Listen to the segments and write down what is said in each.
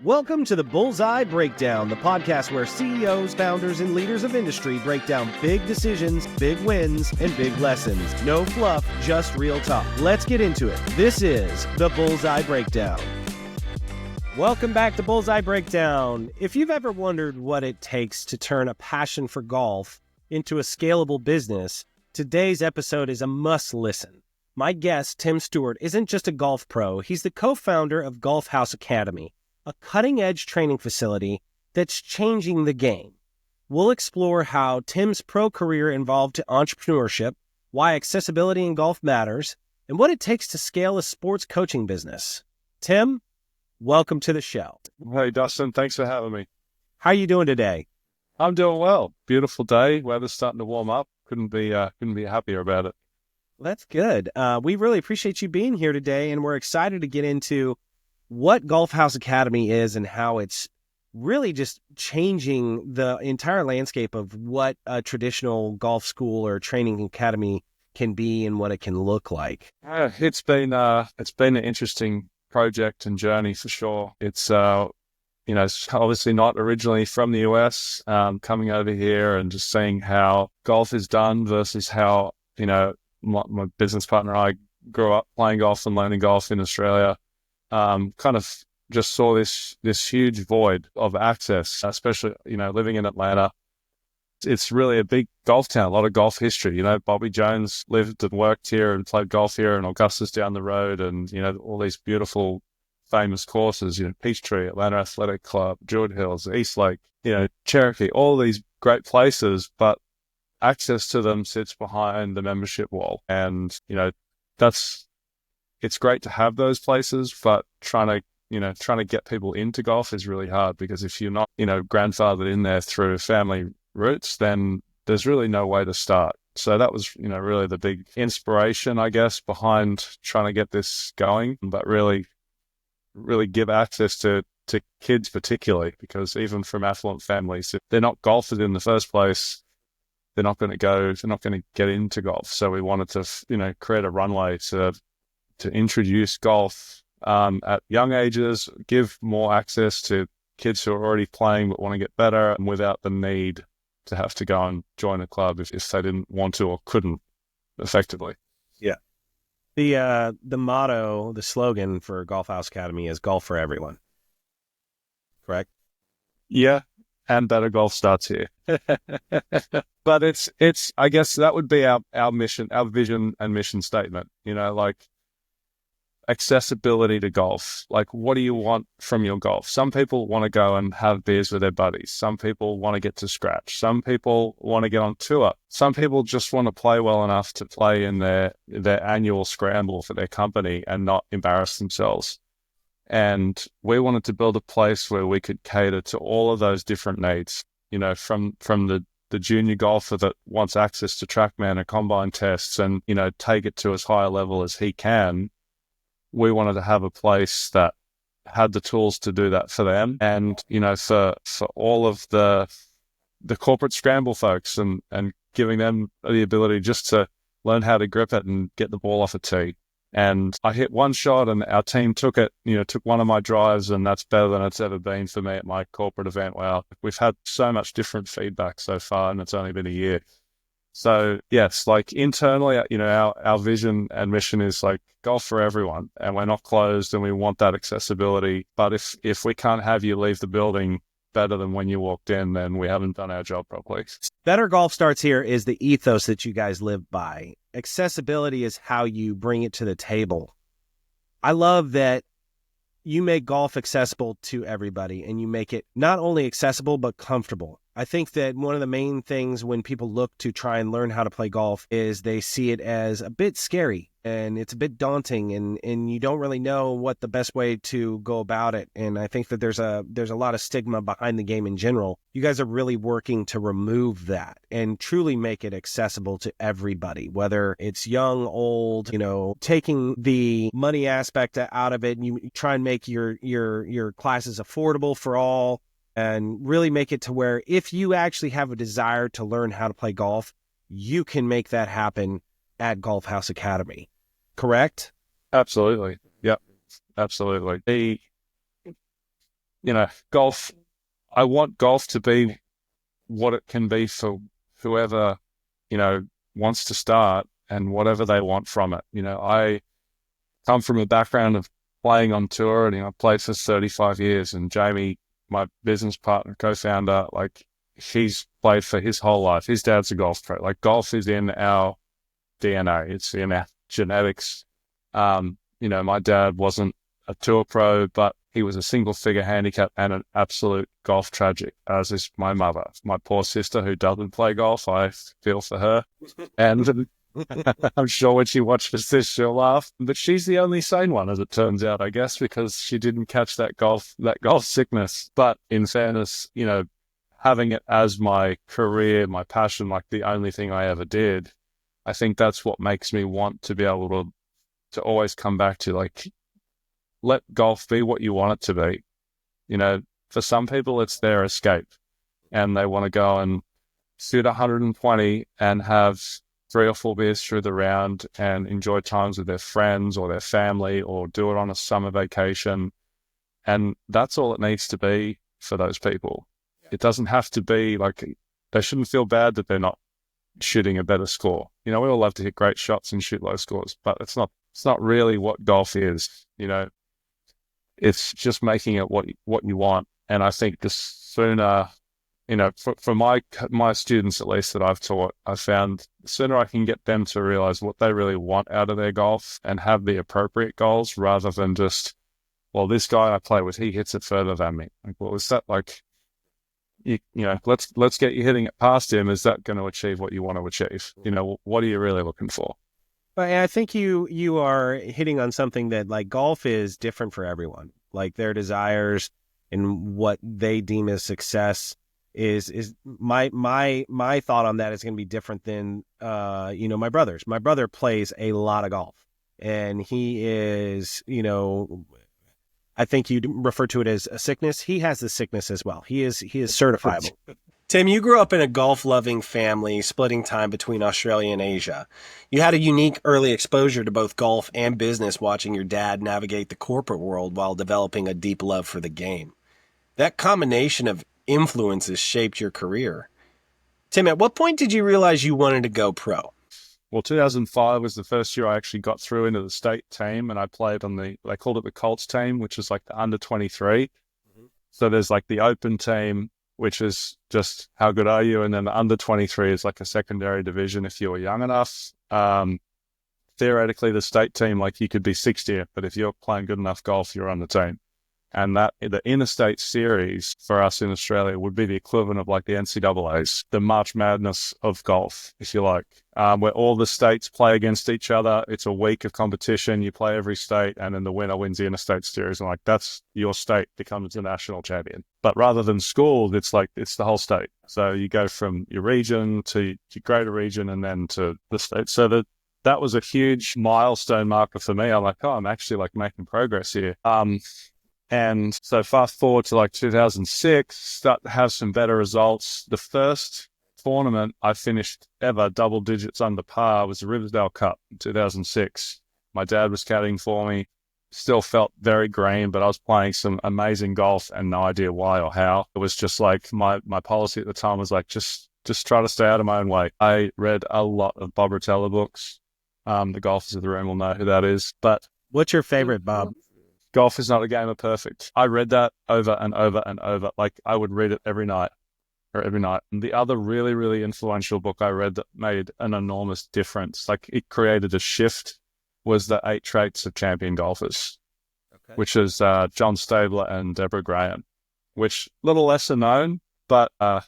Welcome to the Bullseye Breakdown, the podcast where CEOs, founders, and leaders of industry break down big decisions, big wins, and big lessons. No fluff, just real talk. Let's get into it. This is the Bullseye Breakdown. Welcome back to Bullseye Breakdown. If you've ever wondered what it takes to turn a passion for golf into a scalable business, today's episode is a must listen. My guest, Tim Stewart, isn't just a golf pro. He's the co-founder of Golf House Academy, a cutting-edge training facility that's changing the game. We'll explore how Tim's pro career evolved to entrepreneurship, why accessibility in golf matters, and what it takes to scale a sports coaching business. Tim, welcome to the show. Hey, Dustin. Thanks for having me. How are you doing today? I'm doing well. Beautiful day. Weather's starting to warm up. Couldn't be happier about it. Well, that's good. We really appreciate you being here today, and we're excited to get into what Golf House Academy is and how it's really just changing the entire landscape of what a traditional golf school or training academy can be and what it can look like. It's been an interesting project and journey for sure. It's it's obviously not originally from the US, coming over here and just seeing how golf is done versus how my business partner and I grew up playing golf and learning golf in Australia. Kind of just saw this huge void of access, especially, living in Atlanta. It's really a big golf town, a lot of golf history. Bobby Jones lived and worked here and played golf here, and Augusta's down the road, and, all these beautiful, famous courses, Peachtree, Atlanta Athletic Club, Druid Hills, Eastlake, Cherokee, all these great places, but access to them sits behind the membership wall. And, it's great to have those places, but trying to get people into golf is really hard, because if you're not, grandfathered in there through family roots, then there's really no way to start. So that was, really the big inspiration, I guess, behind trying to get this going, but really give access to kids particularly, because even from affluent families, if they're not golfers in the first place, they're not going to get into golf. So we wanted to, create a runway to introduce golf at young ages, give more access to kids who are already playing but want to get better, and without the need to have to go and join a club if they didn't want to or couldn't effectively. Yeah. The motto, the slogan for Golf House Academy is golf for everyone. Correct? Yeah. And better golf starts here. But it's I guess that would be our mission, our vision and mission statement, accessibility to golf. Like, what do you want from your golf? Some people want to go and have beers with their buddies. Some people want to get to scratch. Some people want to get on tour. Some people just want to play well enough to play in their annual scramble for their company and not embarrass themselves. And we wanted to build a place where we could cater to all of those different needs, from the junior golfer that wants access to TrackMan and combine tests and, take it to as high a level as he can. We wanted to have a place that had the tools to do that for them. And, for all of the corporate scramble folks and giving them the ability just to learn how to grip it and get the ball off a tee. And I hit one shot and our team took one of my drives, and that's better than it's ever been for me at my corporate event. Wow. We've had so much different feedback so far, and it's only been a year. So yes, like internally, our vision and mission is like golf for everyone, and we're not closed, and we want that accessibility. But if we can't have you leave the building better than when you walked in, then we haven't done our job properly. Better Golf Starts Here is the ethos that you guys live by. Accessibility is how you bring it to the table. I love that you make golf accessible to everybody, and you make it not only accessible, but comfortable. I think that one of the main things when people look to try and learn how to play golf is they see it as a bit scary, and it's a bit daunting, and you don't really know what the best way to go about it. And I think that there's a lot of stigma behind the game in general. You guys are really working to remove that and truly make it accessible to everybody, whether it's young, old, taking the money aspect out of it, and you try and make your classes affordable for all, and really make it to where if you actually have a desire to learn how to play golf, you can make that happen at Golf House Academy. Correct? Absolutely. Yep. Absolutely. golf, I want golf to be what it can be for whoever, wants to start and whatever they want from it. I come from a background of playing on tour, and I played for 35 years, and Jamie, my business partner, co-founder, like, he's played for his whole life. His dad's a golf pro. Like, golf is in our DNA. It's in our genetics. My dad wasn't a tour pro, but he was a single figure handicap and an absolute golf tragic, as is my mother. My poor sister, who doesn't play golf, I feel for her. And I'm sure when she watches this, she'll laugh. But she's the only sane one, as it turns out, I guess, because she didn't catch that golf sickness. But in fairness, having it as my career, my passion, like the only thing I ever did, I think that's what makes me want to be able to always come back to, like, let golf be what you want it to be. For some people, it's their escape, and they want to go and shoot 120 and have 3 or 4 beers through the round and enjoy times with their friends or their family, or do it on a summer vacation. And that's all it needs to be for those people. It doesn't have to be like, they shouldn't feel bad that they're not shooting a better score. We all love to hit great shots and shoot low scores, but it's not really what golf is. It's just making it what you want. And I think the sooner, for my students, at least, that I've taught, I found the sooner I can get them to realize what they really want out of their golf and have the appropriate goals, rather than just, well, this guy I play with, he hits it further than me. Like, well, is that like, let's get you hitting it past him. Is that going to achieve what you want to achieve? What are you really looking for? But I think you are hitting on something that, like, golf is different for everyone. Like, their desires and what they deem as success is my thought on that is going to be different than my brother's. My brother plays a lot of golf, and he is, I think you'd refer to it as a sickness. He has the sickness as well. He is certifiable. Tim, you grew up in a golf-loving family, splitting time between Australia and Asia. You had a unique early exposure to both golf and business, watching your dad navigate the corporate world while developing a deep love for the game. That combination of influences shaped your career. Tim, at what point did you realize you wanted to go pro? Well, 2005 was the first year I actually got through into the state team, and I played on they called it the Colts team, which is like the under 23. Mm-hmm. So there's like the open team, which is just how good are you? And then the under 23 is like a secondary division if you were young enough. Theoretically, the state team, like, you could be 60th, but if you're playing good enough golf, you're on the team. And that the interstate series for us in Australia would be the equivalent of like the NCAAs, the March Madness of golf, if you like, where all the states play against each other. It's a week of competition. You play every state, and then the winner wins the interstate series. And like, that's your state becomes the national champion. But rather than schools, it's the whole state. So you go from your region to your greater region and then to the state. So that was a huge milestone marker for me. I'm like, oh, I'm actually like making progress here. And so fast forward to like 2006, start to have some better results. The first tournament I finished ever double digits under par was the Riversdale Cup in 2006. My dad was caddying for me. Still felt very green, but I was playing some amazing golf and no idea why or how. It was just like my policy at the time was like, just try to stay out of my own way. I read a lot of Bob Rotella books. The golfers of the room will know who that is. But what's your favorite, Bob? Golf is not a game of perfect. I read that over and over and over. Like, I would read it every night. And the other really, really influential book I read that made an enormous difference, like it created a shift, was The 8 Traits of Champion Golfers, okay, which is John Stabler and Deborah Graham, which little lesser known, but I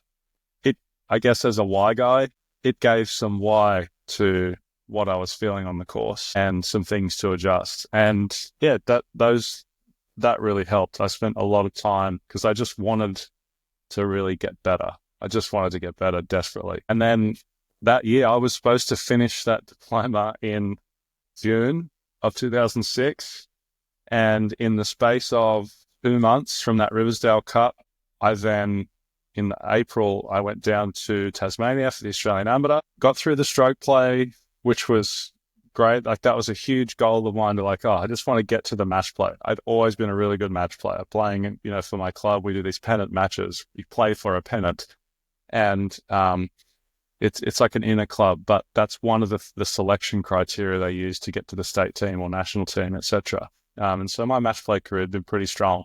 guess as a why guy, it gave some why to what I was feeling on the course and some things to adjust. And yeah, that really helped. I spent a lot of time because I just wanted to really get better. I just wanted to get better desperately. And then that year I was supposed to finish that diploma in June of 2006. And in the space of 2 months from that Riversdale Cup, I then, in April, I went down to Tasmania for the Australian Amateur, got through the stroke play, which was great. Like that was a huge goal of mine to like, oh, I just want to get to the match play. I'd always been a really good match player playing, for my club. We do these pennant matches. You play for a pennant, and it's like an inner club, but that's one of the selection criteria they use to get to the state team or national team, etc. And so my match play career had been pretty strong.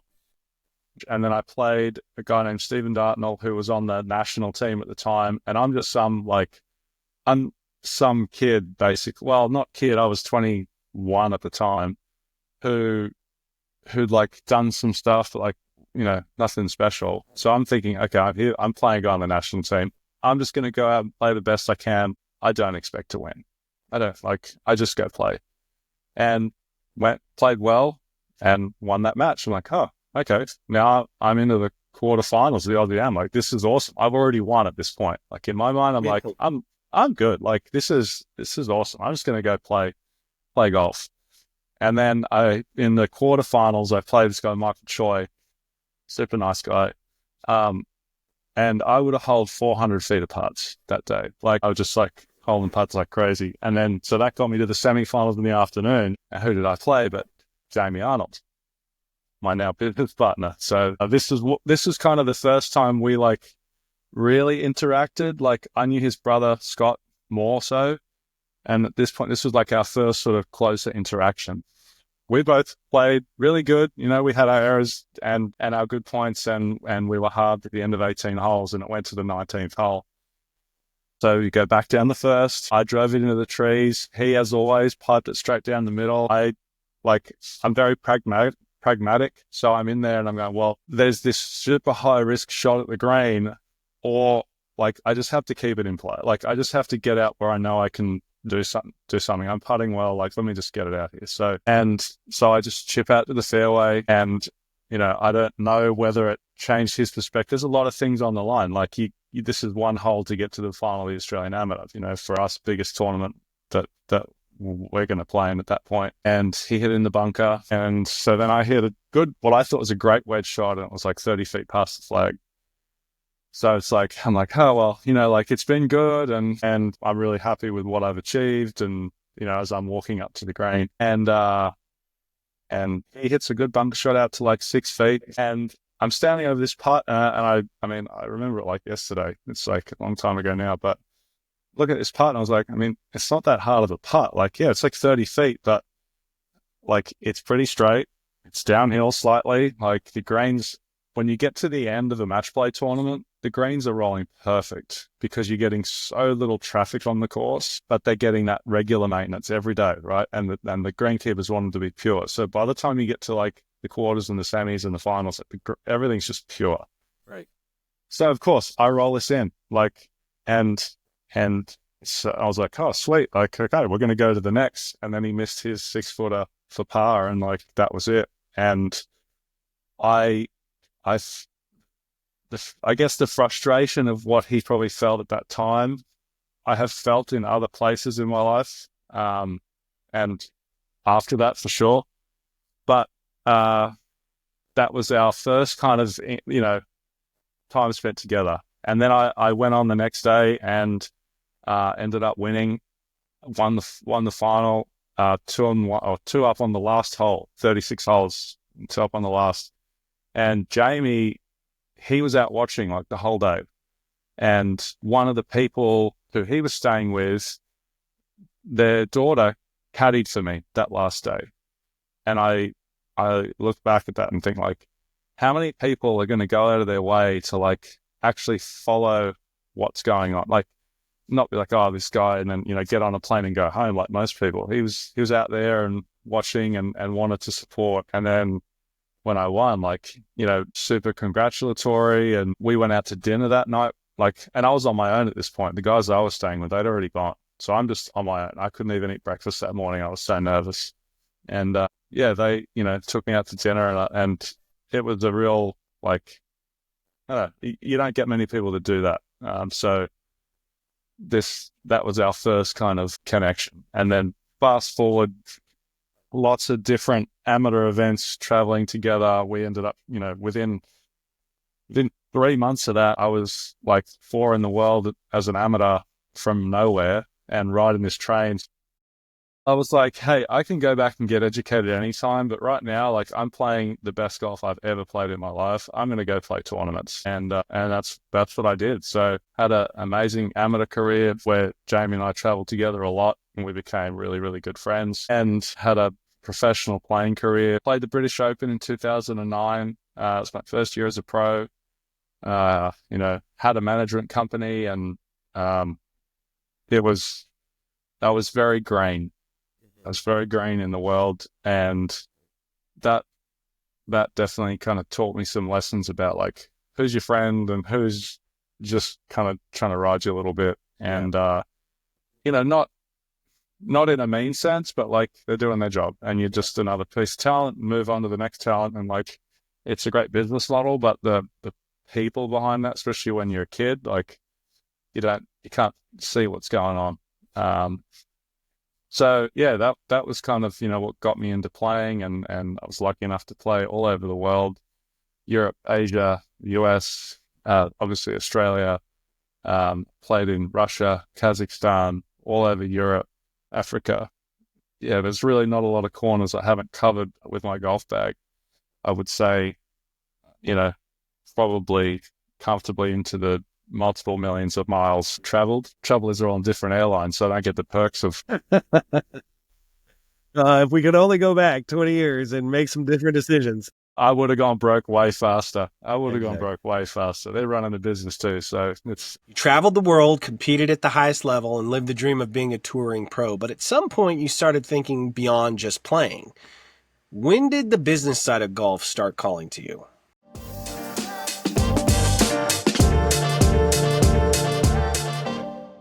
And then I played a guy named Stephen Dartnell, who was on the national team at the time. And I'm just some kid, basically. Well, not kid. I was 21 at the time, who'd like done some stuff, but like, nothing special. So I'm thinking, okay, I'm here. I'm playing a guy on the national team. I'm just going to go out and play the best I can. I don't expect to win. I just go play. And played well and won that match. I'm like, oh, okay. Now I'm into the quarterfinals of the ODM. Like, this is awesome. I've already won at this point. Like in my mind, I'm like, I'm good. Like this is awesome. I'm just going to go play golf. And then in the quarterfinals, I played this guy, Michael Choi, super nice guy. And I would have held 400 feet of putts that day. Like I was just like holding putts like crazy. And then, so that got me to the semifinals in the afternoon. And who did I play? But Jamie Arnold, my now business partner. So this is kind of the first time we like really interacted. Like I knew his brother, Scott, more so. And at this point, this was like our first sort of closer interaction. We both played really good. We had our errors and our good points, and we were hard at the end of 18 holes, and it went to the 19th hole. So you go back down the first. I drove it into the trees. He, as always, piped it straight down the middle. I'm very pragmatic. So I'm in there and I'm going, well, there's this super high risk shot at the green, or like I just have to keep it in play. Like I just have to get out where I know I can do something. I'm putting well, like, let me just get it out here. So I just chip out to the fairway, and, I don't know whether it changed his perspective. There's a lot of things on the line. Like this is one hole to get to the final of the Australian Amateur, for us, biggest tournament that we're going to play in at that point. And he hit in the bunker. And so then I hit what I thought was a great wedge shot, and it was like 30 feet past the flag. So it's like, I'm like, oh, well, like it's been good, and I'm really happy with what I've achieved. And, as I'm walking up to the green, and he hits a good bunker shot out to like 6 feet, and I'm standing over this putt, and I remember it like yesterday. It's like a long time ago now, but look at this putt, and I was like, it's not that hard of a putt. Like, yeah, it's like 30 feet, but like it's pretty straight. It's downhill slightly. Like the greens, when you get to the end of a match play tournament, the greens are rolling perfect because you're getting so little traffic on the course, but they're getting that regular maintenance every day, right? And the greenkeepers want them to be pure. So by the time you get to like the quarters and the semis and the finals, everything's just pure. Right. So of course I roll this in, like, and so I was like, oh, sweet. Like, okay, we're going to go to the next. And then he missed his 6-footer for par, and like, that was it. And I guess the frustration of what he probably felt at that time, I have felt in other places in my life, and after that for sure. But that was our first kind of, time spent together. And then I went on the next day and ended up winning, won the final, 2 up on the last hole, 36 holes, 2 up on the last. And Jamie, he was out watching like the whole day. And one of the people who he was staying with, their daughter caddied for me that last day. And I look back at that and think, like, how many people are going to go out of their way to like actually follow what's going on? Like, not be like, oh, this guy, and then, get on a plane and go home like most people. He was out there and watching and wanted to support. And then when I won, like, super congratulatory. And we went out to dinner that night. Like, and I was on my own at this point. The guys I was staying with, they'd already gone. So I'm just on my own. I couldn't even eat breakfast that morning. I was so nervous. And they, took me out to dinner, and it was a real, like, I don't know, you don't get many people to do that. So that was our first kind of connection. And then fast forward, lots of different amateur events, traveling together. We ended up, within 3 months of that, I was like 4 in the world as an amateur from nowhere, and riding this train I was like, hey, I can go back and get educated anytime, but right now, like, I'm playing the best golf I've ever played in my life. I'm going to go play tournaments, and that's what I did. So had an amazing amateur career where Jamie and I traveled together a lot, and we became really, really good friends. And had a professional playing career. Played the British Open in 2009. It was my first year as a pro. Had a management company, and it was I was very green. I was very green in the world, and that definitely kind of taught me some lessons about like who's your friend and who's just kind of trying to ride you a little bit, and not in a mean sense, but like they're doing their job, and you're just another piece of talent. Move on to the next talent, and like it's a great business model, but the people behind that, especially when you're a kid, like you can't see what's going on. So yeah, that was kind of, what got me into playing, and I was lucky enough to play all over the world, Europe, Asia, US, obviously Australia, played in Russia, Kazakhstan, all over Europe, Africa. Yeah, there's really not a lot of corners I haven't covered with my golf bag. I would say, probably comfortably into the multiple millions of miles traveled. Trouble is they're on different airlines, so I don't get the perks of. If we could only go back 20 years and make some different decisions. I would have gone broke way faster. They're running the business too, so it's. You traveled the world, competed at the highest level, and lived the dream of being a touring pro. But at some point, you started thinking beyond just playing. When did the business side of golf start calling to you?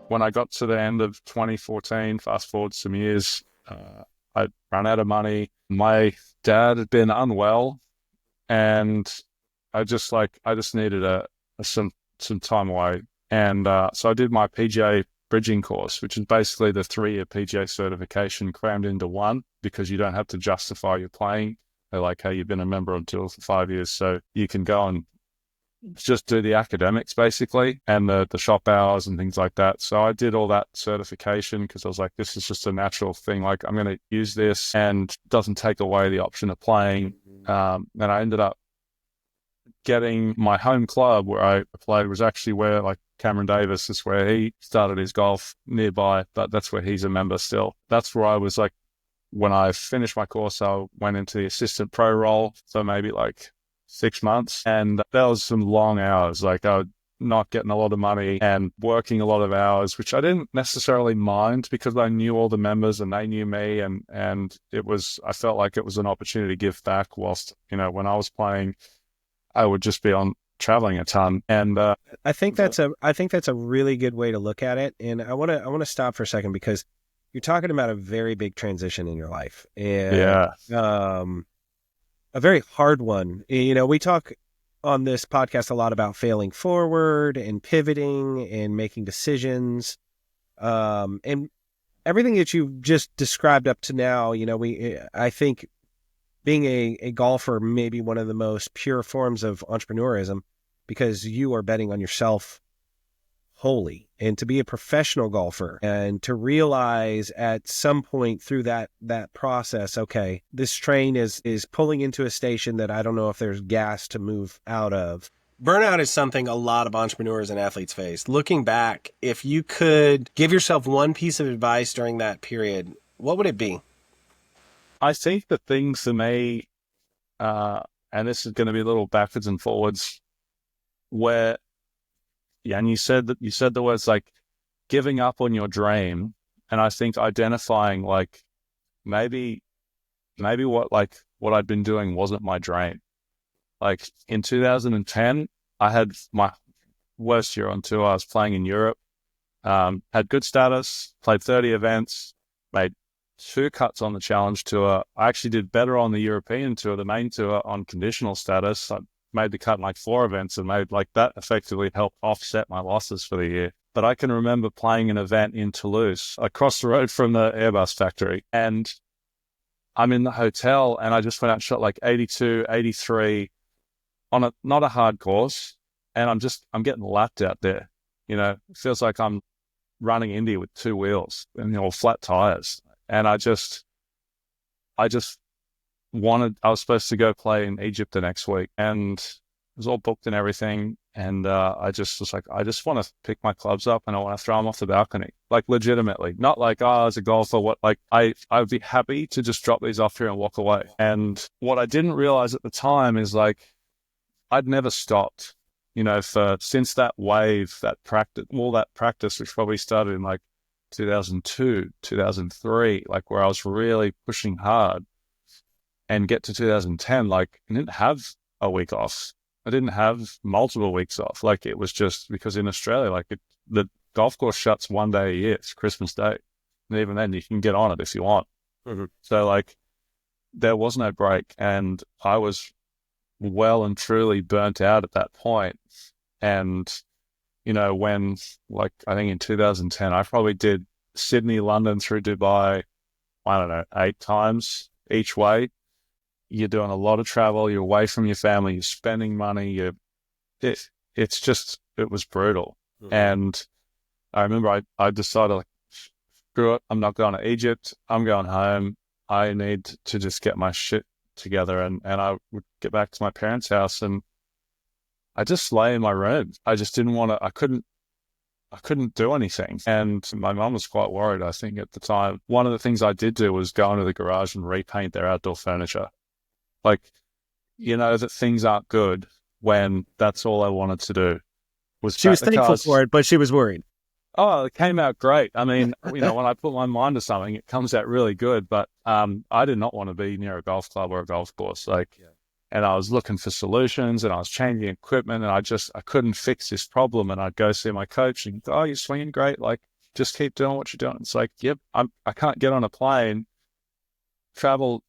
When I got to the end of 2014, fast forward some years, I ran out of money. My dad had been unwell, and I just needed some time away. And so I did my PGA bridging course, which is basically the 3-year PGA certification crammed into one, because you don't have to justify your playing. They're like, hey, you've been a member on tour for 5 years, so you can go and just do the academics basically, and the shop hours and things like that. So I did all that certification because I was like, this is just a natural thing. Like, I'm going to use this, and it doesn't take away the option of playing. And I ended up getting my home club where I played was actually where, like, Cameron Davis is where he started his golf nearby, but that's where he's a member still. That's where I was like, when I finished my course, I went into the assistant pro role. So maybe like 6 months, and that was some long hours. Like, I was not getting a lot of money and working a lot of hours, which I didn't necessarily mind because I knew all the members and they knew me, and I felt like it was an opportunity to give back. Whilst, when I was playing, I would just be on traveling a ton. And I think that's a really good way to look at it. And I want to stop for a second, because you're talking about a very big transition in your life, and a very hard one. We talk on this podcast a lot about failing forward and pivoting and making decisions. And everything that you've just described up to now, I think being a golfer may be one of the most pure forms of entrepreneurism, because you are betting on yourself wholly. And to be a professional golfer and to realize at some point through that process, okay, this train is pulling into a station that I don't know if there's gas to move out of. Burnout is something a lot of entrepreneurs and athletes face. Looking back, if you could give yourself one piece of advice during that period, what would it be? I think the thing for me, and this is going to be a little backwards and forwards, where, yeah, and you said the words like giving up on your dream, and I think identifying like maybe what I'd been doing wasn't my dream. Like in 2010, I had my worst year on tour. I was playing in Europe, had good status, played 30 events, made 2 cuts on the Challenge Tour. I actually did better on the European Tour, the main tour, on conditional status. I made the cut in like 4 events, and made like that effectively helped offset my losses for the year. But I can remember playing an event in Toulouse, across the road from the Airbus factory, and I'm in the hotel, and I just went out and shot like 82, 83 on not a hard course, and I'm getting lapped out there. It feels like I'm running Indy with 2 wheels and flat tires. And I just I was supposed to go play in Egypt the next week, and it was all booked and everything. And I just was like, I just want to pick my clubs up and I want to throw them off the balcony, like legitimately, not like, oh, as a golfer, what, like I'd be happy to just drop these off here and walk away. And what I didn't realize at the time is like, I'd never stopped, since that wave, that practice, which probably started in like 2002, 2003, like where I was really pushing hard, and get to 2010, like I didn't have a week off. I didn't have multiple weeks off. Like it was just because in Australia, like the golf course shuts one day a year. It's Christmas Day. And even then you can get on it if you want. Mm-hmm. So like there was no break, and I was well and truly burnt out at that point. And, when like, I think in 2010, I probably did Sydney, London through Dubai, I don't know, 8 times each way. You're doing a lot of travel. You're away from your family. You're spending money. It was brutal. Mm-hmm. And I remember I decided, like, screw it. I'm not going to Egypt. I'm going home. I need to just get my shit together. And I would get back to my parents' house, and I just lay in my room. I just didn't want to, I couldn't do anything. And my mum was quite worried, I think, at the time. One of the things I did do was go into the garage and repaint their outdoor furniture. Like, that things aren't good when that's all I wanted to do. She was thankful for it, but she was worried. Oh, it came out great. I mean, when I put my mind to something, it comes out really good. But I did not want to be near a golf club or a golf course. And I was looking for solutions, and I was changing equipment, and I couldn't fix this problem. And I'd go see my coach and go, oh, you're swinging great. Like, just keep doing what you're doing. It's like, yep, I can't get on a plane, travel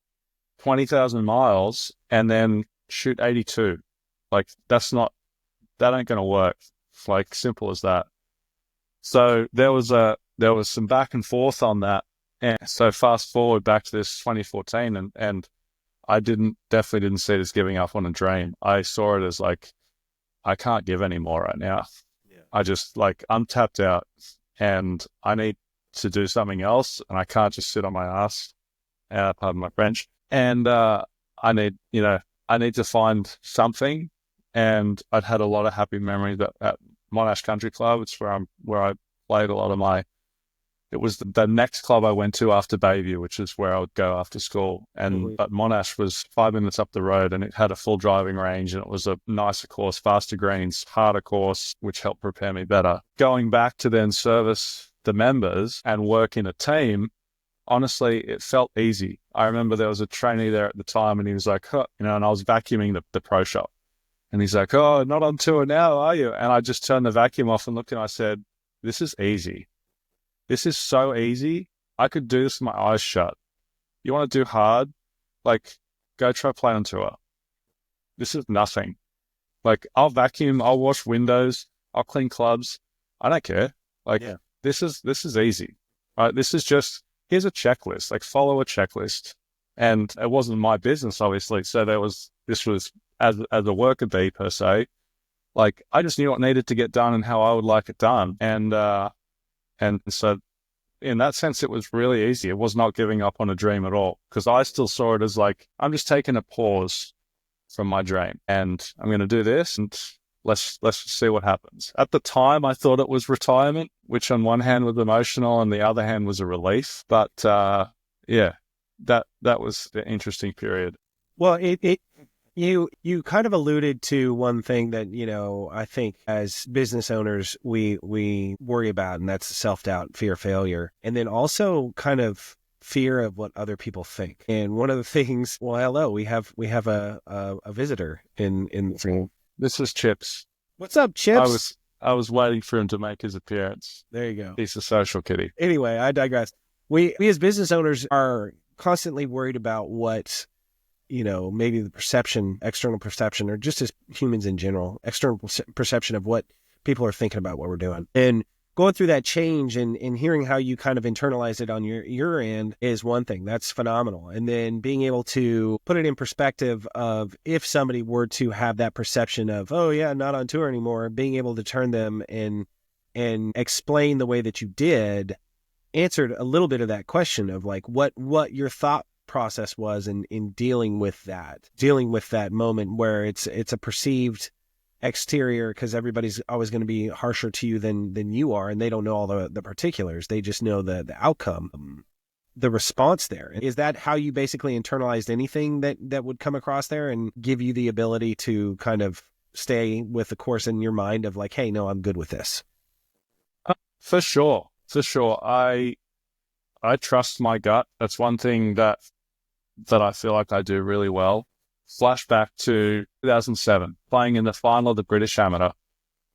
20,000 miles and then shoot 82. Like, that ain't going to work. It's like simple as that. So there was some back and forth on that. And so fast forward back to this 2014, and I definitely didn't see it as giving up on a dream. I saw it as like, I can't give any more right now. Yeah. I just, like, I'm tapped out and I need to do something else, and I can't just sit on my ass, pardon my French. And I need to find something. And I'd had a lot of happy memories at Monash Country Club. It's where I played a lot of it was the next club I went to after Bayview, which is where I would go after school. And But Monash was 5 minutes up the road, and it had a full driving range, and it was a nicer course, faster greens, harder course, which helped prepare me better. Going back to then service the members and work in a team, honestly, it felt easy. I remember there was a trainee there at the time, and he was like, and I was vacuuming the pro shop. And he's like, oh, not on tour now, are you? And I just turned the vacuum off and looked, and I said, this is easy. This is so easy. I could do this with my eyes shut. You want to do hard? Like, go try play on tour. This is nothing. Like, I'll vacuum, I'll wash windows, I'll clean clubs. I don't care. Like, yeah. This is easy. Right? This is just, here's a checklist. Like, follow a checklist. And it wasn't my business, obviously. So this was as a worker bee per se. Like, I just knew what needed to get done and how I would like it done. And so in that sense, it was really easy. It was not giving up on a dream at all, because I still saw it as like, I'm just taking a pause from my dream, and I'm going to do this, and let's see what happens. At the time, I thought it was retirement, which on one hand was emotional, and the other hand was a relief. But yeah, that was the interesting period. Well, You kind of alluded to one thing that, I think as business owners, we worry about, and that's self-doubt, fear of failure, and then also kind of fear of what other people think. And one of the things, well, hello, we have a visitor in the room. This is Chips. What's up, Chips? I was waiting for him to make his appearance. There you go. He's a social kitty. Anyway, I digress. We as business owners are constantly worried about what, maybe the perception, external perception, or just as humans in general, external perception of what people are thinking about what we're doing. And going through that change and hearing how you kind of internalize it on your end is one thing. That's phenomenal. And then being able to put it in perspective of if somebody were to have that perception of, oh yeah, not on tour anymore, being able to turn them and explain the way that you did answered a little bit of that question of like what your thought process was in dealing with that moment where it's a perceived exterior, because everybody's always going to be harsher to you than you are, and they don't know all the particulars. They just know the outcome. The response there, is that how you basically internalized anything that would come across there and give you the ability to kind of stay with the course in your mind of like, hey, no, I'm good with this? For sure. I trust my gut. That's one thing that I feel like I do really well. Flashback to 2007, playing in the final of the British Amateur.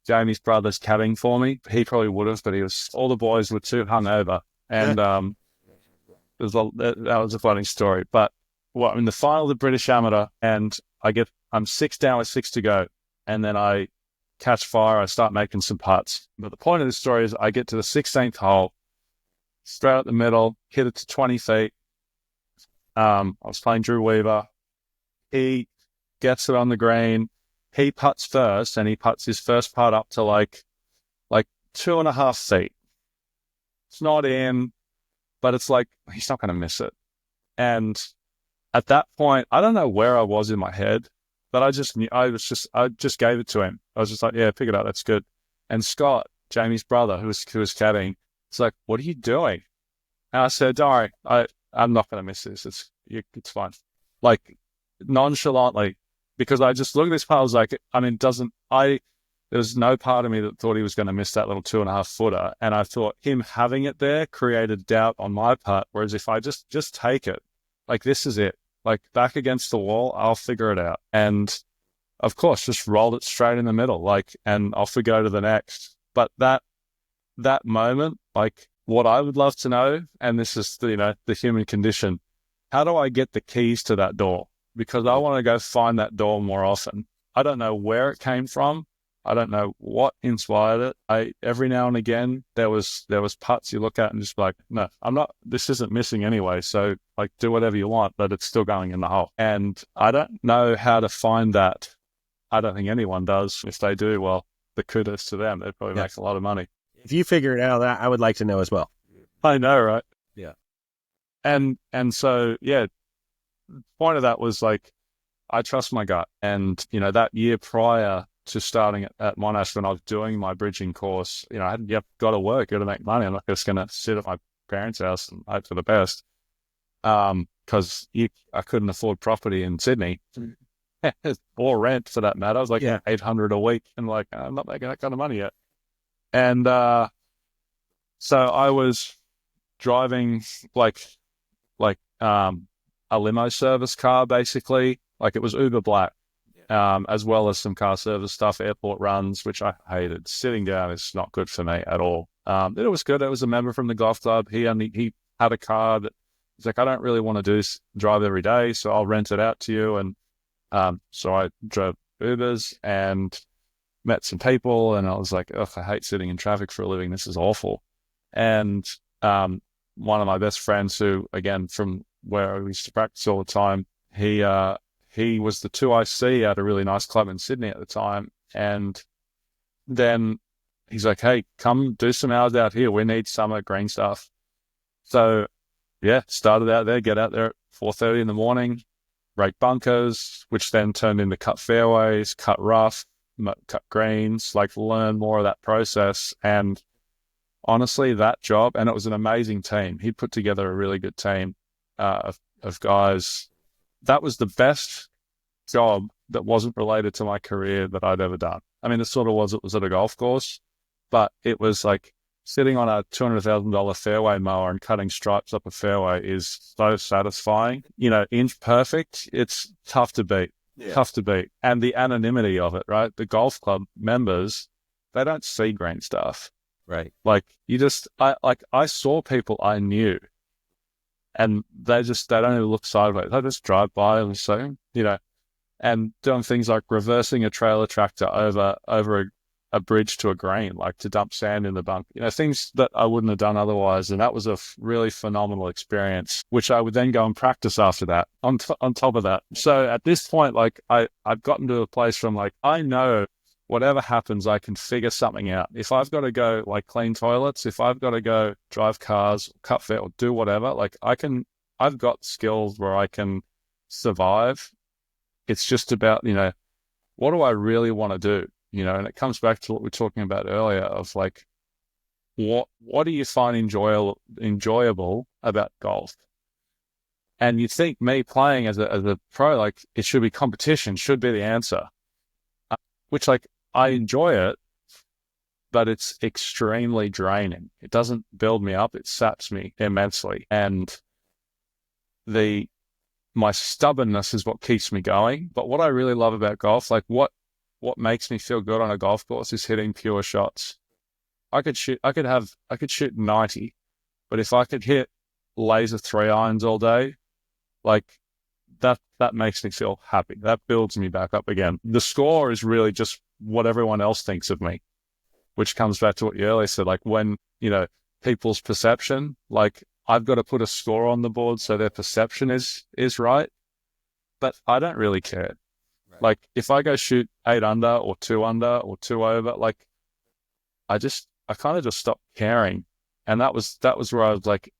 Jamie's brother's caddying for me. He probably would have, but all the boys were too hungover. And that was a funny story. But I'm in the final of the British Amateur, and I'm 6 down with 6 to go. And then I catch fire. I start making some putts. But the point of the story is I get to the 16th hole, straight up the middle, hit it to 20 feet. I was playing Drew Weaver. He gets it on the green. He putts first, and he putts his first putt up to like 2.5 feet. It's not in, but it's like, he's not going to miss it. And at that point, I don't know where I was in my head, but I just knew, I just gave it to him. I was just like, yeah, pick it up. That's good. And Scott, Jamie's brother, who was caddying, it's like, what are you doing? And I said, don't worry, I'm not going to miss this. It's fine. Like, nonchalantly, because I just look at this putt, I was like, I mean, there was no part of me that thought he was going to miss that little 2.5 footer. And I thought him having it there created doubt on my part. Whereas if I just take it, like, this is it, like, back against the wall, I'll figure it out. And of course, just rolled it straight in the middle, like, and off we go to the next. But that moment, like, what I would love to know, and this is the human condition, how do I get the keys to that door? Because I want to go find that door more often. I don't know where it came from. I don't know what inspired it. Every now and again, there was putts you look at and just like, no, this isn't missing anyway. So like, do whatever you want, but it's still going in the hole. And I don't know how to find that. I don't think anyone does. If they do, well, the kudos to them. They probably make a lot of money. If you figure it out, I would like to know as well. I know, right? Yeah. And so, yeah, the point of that was like, I trust my gut. And, that year prior to starting at Monash, when I was doing my bridging course, I had got to work, got to make money. I'm not just going to sit at my parents' house and hope for the best. Because I couldn't afford property in Sydney or rent for that matter. I was like $800 a week, and like, I'm not making that kind of money yet. And so I was driving like a limo service car, basically. Like, it was Uber Black, as well as some car service stuff, airport runs, which I hated. Sitting down is not good for me at all. It was good. It was a member from the golf club. He had a car that he's like, I don't really want to drive every day, so I'll rent it out to you. And so I drove Ubers and met some people, and I was like, ugh, I hate sitting in traffic for a living. This is awful. And one of my best friends, who, again, from where I used to practice all the time, he was the 2IC at a really nice club in Sydney at the time. And then he's like, hey, come do some hours out here. We need summer green stuff. So, yeah, started out there, get out there at 4:30 in the morning, rake bunkers, which then turned into cut fairways, cut rough, cut greens, like, learn more of that process. And honestly, that job, and it was an amazing team. He put together a really good team of guys. That was the best job that wasn't related to my career that I'd ever done. I mean, it sort of was. It was at a golf course, but it was like sitting on a $200,000 fairway mower and cutting stripes up a fairway is so satisfying. Inch perfect. It's tough to beat. Yeah. Tough to beat. And the anonymity of it, right? The golf club members, they don't see green stuff. Right. Like, I saw people I knew, and they don't even look sideways. They just drive by and say, and doing things like reversing a trailer tractor over a bridge to a green, like to dump sand in the bunk, things that I wouldn't have done otherwise. And that was a really phenomenal experience, which I would then go and practice after that on top of that. So at this point, like, I've gotten to a place from like, I know whatever happens, I can figure something out. If I've got to go like clean toilets, if I've got to go drive cars, cut fair, or do whatever, like I've got skills where I can survive. It's just about, what do I really want to do? And it comes back to what we were talking about earlier of like, what do you find enjoyable about golf? And you think me playing as a pro, like it should be competition, should be the answer, which like I enjoy it, but it's extremely draining. It doesn't build me up. It saps me immensely. And my stubbornnness is what keeps me going. But what I really love about golf, like what makes me feel good on a golf course is hitting pure shots. I could shoot 90, but if I could hit laser 3-irons all day, like that makes me feel happy. That builds me back up again. The score is really just what everyone else thinks of me, which comes back to what you earlier said, like when, people's perception, like I've got to put a score on the board so their perception is right. But I don't really care. Right. Like if I go shoot 8 under or 2 under or 2 over, like I kind of just stopped caring. And that was where I was like,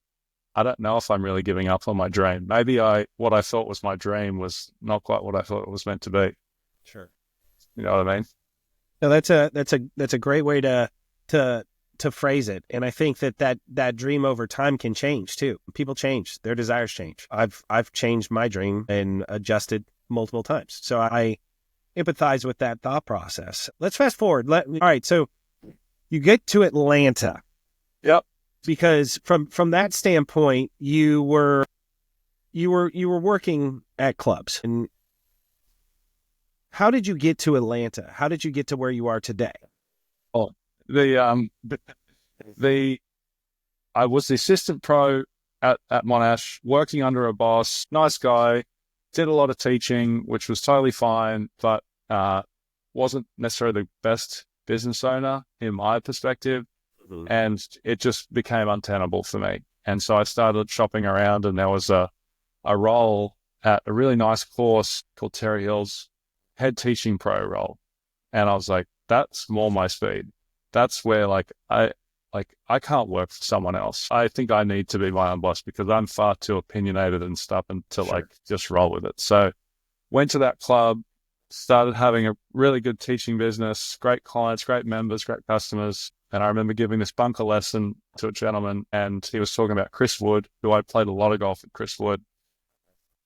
I don't know if I'm really giving up on my dream. Maybe what I thought was my dream was not quite what I thought it was meant to be. Sure. You know what I mean? No, that's a great way to phrase it. And I think that dream over time can change too. People change, their desires change. I've changed my dream and adjusted multiple times. So I empathize with that thought process. Let's fast forward. All right. So you get to Atlanta. Yep. Because from that standpoint, you were working at clubs. And how did you get to Atlanta? How did you get to where you are today? Oh, I was the assistant pro at Monash, working under a boss, nice guy, did a lot of teaching, which was totally fine, but wasn't necessarily the best business owner in my perspective. And it just became untenable for me. And so I started shopping around, and there was a role at a really nice course called Terry Hill's head teaching pro role. And I was like, that's more my speed. That's where I can't work for someone else. I think I need to be my own boss because I'm far too opinionated and stuff and to just roll with it. So went to that club, started having a really good teaching business, great clients, great members, great customers. And I remember giving this bunker lesson to a gentleman, and he was talking about Chris Wood, who I played a lot of golf with Chris Wood.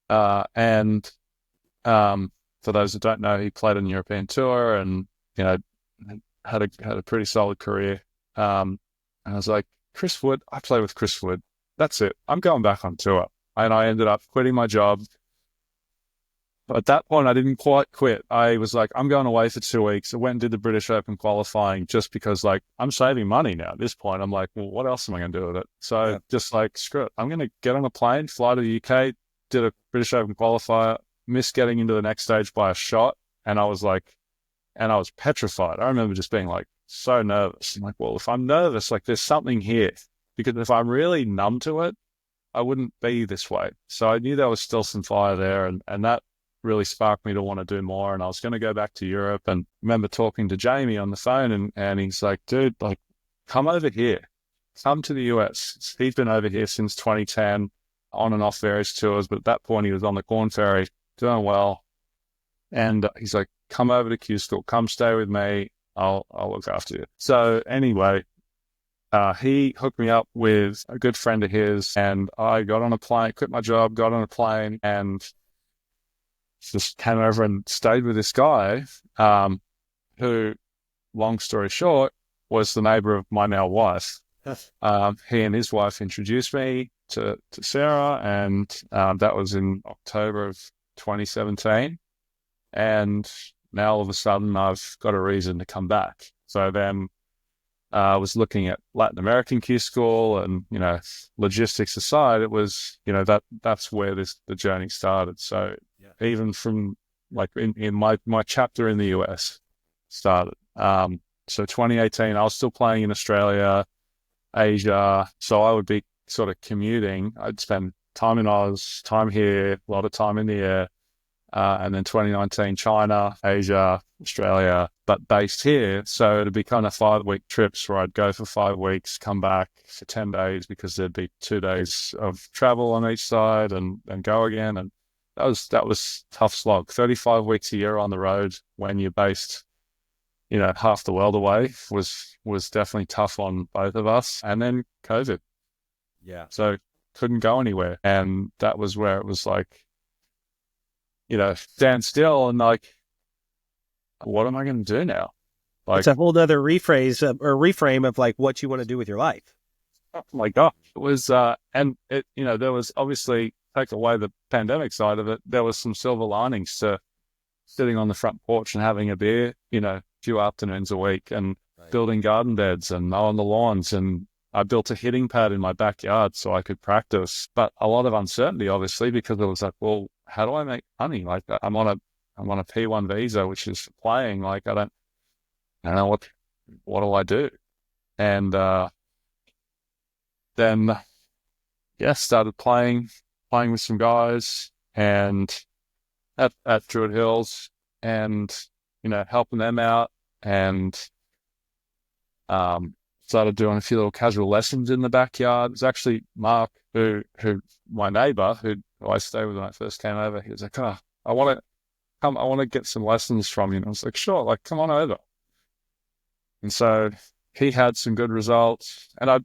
And for those that don't know, he played on the European Tour and, had a pretty solid career. And I was like, Chris Wood, I play with Chris Wood. That's it. I'm going back on tour. And I ended up quitting my job. At that point, I didn't quite quit. I was like, I'm going away for 2 weeks. I went and did the British Open qualifying just because, I'm saving money now. At this point, I'm like, well, what else am I going to do with it? So just screw it. I'm going to get on a plane, fly to the UK, did a British Open qualifier, missed getting into the next stage by a shot. And I was petrified. I remember just being so nervous. I'm like, well, if I'm nervous, there's something here. Because if I'm really numb to it, I wouldn't be this way. So I knew there was still some fire there. And that really sparked me to want to do more. And I was going to go back to Europe, and remember talking to Jamie on the phone, and he's like, dude, come over here, come to the US. He's been over here since 2010 on and off various tours. But at that point he was on the Corn Ferry doing well. And he's like, come over to Q School, come stay with me. I'll look after you. So anyway, he hooked me up with a good friend of his, and I got on a plane, quit my job, got on a plane, and just came over and stayed with this guy, who, long story short, was the neighbor of my now wife. He and his wife introduced me to Sarah, and that was in October of 2017. And now all of a sudden I've got a reason to come back. So then I was looking at Latin American Q School, and, logistics aside, it was, that's where the journey started. So even from in my chapter in the US started. So 2018, I was still playing in Australia, Asia. So I would be sort of commuting. I'd spend time in Oz, time here, a lot of time in the air. and then 2019 China, Asia, Australia, but based here. So it'd be kind of 5-week trips where I'd go for 5 weeks, come back for 10 days because there'd be 2 days of travel on each side and go again. And that was tough slog. 35 weeks a year on the road when you're based, half the world away was definitely tough on both of us. And then COVID. Yeah. So couldn't go anywhere. And that was where it was like, stand still and like, what am I going to do now? Like, it's a whole other reframe of like what you want to do with your life. oh my God. It was, and it, there was obviously, take away the pandemic side of it, there was some silver linings to sitting on the front porch and having a beer, a few afternoons a week and building garden beds and mowing the lawns. And I built a hitting pad in my backyard so I could practice, but a lot of uncertainty, obviously, because it was like, well, how do I make money? Like I'm on a P1 visa, which is playing. Like I don't know what do I do? And then started playing with some guys and at Druid Hills and helping them out and started doing a few little casual lessons in the backyard. It was actually Mark, who my neighbor, who I stayed with when I first came over. He was like, "Oh, I want to get some lessons from you." And I was like, "Sure, like come on over." And so he had some good results, and I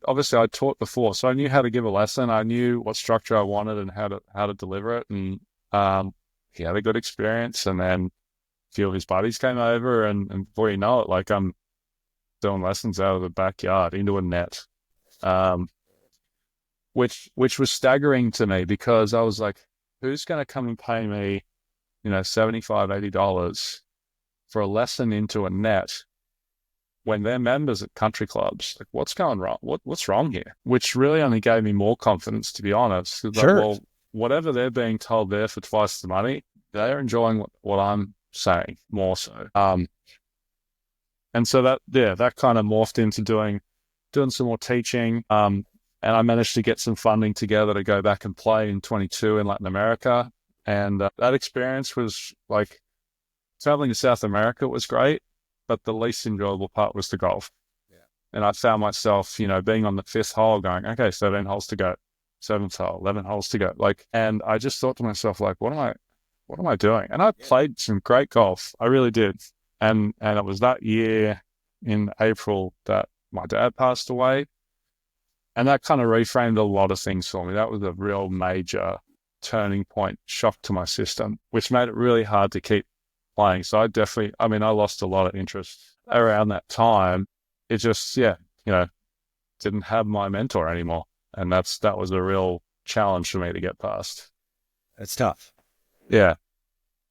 taught before, so I knew how to give a lesson. I knew what structure I wanted and how to deliver it. And he had a good experience. And then a few of his buddies came over, and before you know it, like I'm doing lessons out of the backyard into a net, which was staggering to me because I was like, who's going to come and pay me, $75, $80 for a lesson into a net when they're members at country clubs? Like, what's going wrong? What's wrong here? Which really only gave me more confidence, to be honest. Sure. Like, well, whatever they're being told there for twice the money, they're enjoying what I'm saying more so. And so that kind of morphed into doing some more teaching. And I managed to get some funding together to go back and play in 22 in Latin America. And that experience was like, traveling to South America was great, but the least enjoyable part was the golf. Yeah. And I found myself, being on the 5th hole going, okay, 13 holes to go, 7th hole, 11 holes to go. Like, and I just thought to myself, like, what am I doing? And I played some great golf. I really did. And it was that year in April that my dad passed away. And that kind of reframed a lot of things for me. That was a real major turning point, shock to my system, which made it really hard to keep playing. So I lost a lot of interest around that time. It just, didn't have my mentor anymore. And that was a real challenge for me to get past. That's tough. Yeah.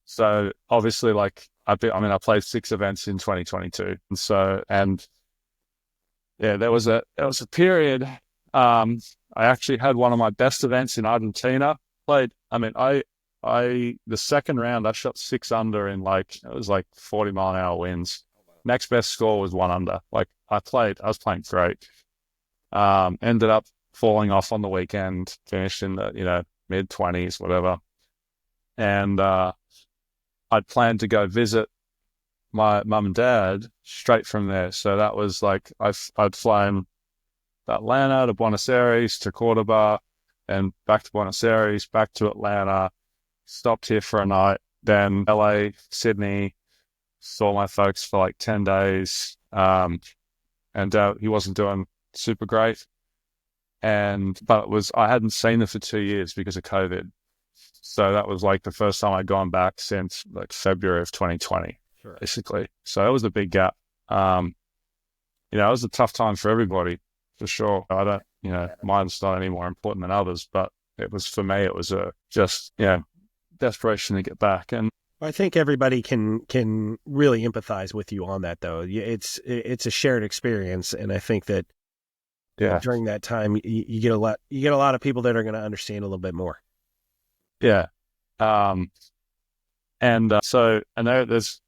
So obviously, like, I played 6 events in 2022. There was a period, I actually had one of my best events in Argentina. The second round, I shot 6 under in it was 40-mile-an-hour winds. Next best score was 1 under. Like, I was playing great. Ended up falling off on the weekend, finished in the, mid-20s, whatever. And I'd planned to go visit my mum and dad straight from there. So that was like, I'd flown to Atlanta, to Buenos Aires, to Cordoba, and back to Buenos Aires, back to Atlanta, stopped here for a night, then LA, Sydney, saw my folks for 10 days. And he wasn't doing super great. But I hadn't seen them for 2 years because of COVID. So that was the first time I'd gone back since February of 2020, sure. Basically. So it was a big gap. It was a tough time for everybody, for sure. I don't, mine's not any more important than others, but for me, it was desperation to get back. And I think everybody can really empathize with you on that, though. It's a shared experience, and I think that during that time, you get a lot of people that are going to understand a little bit more. Yeah. So there's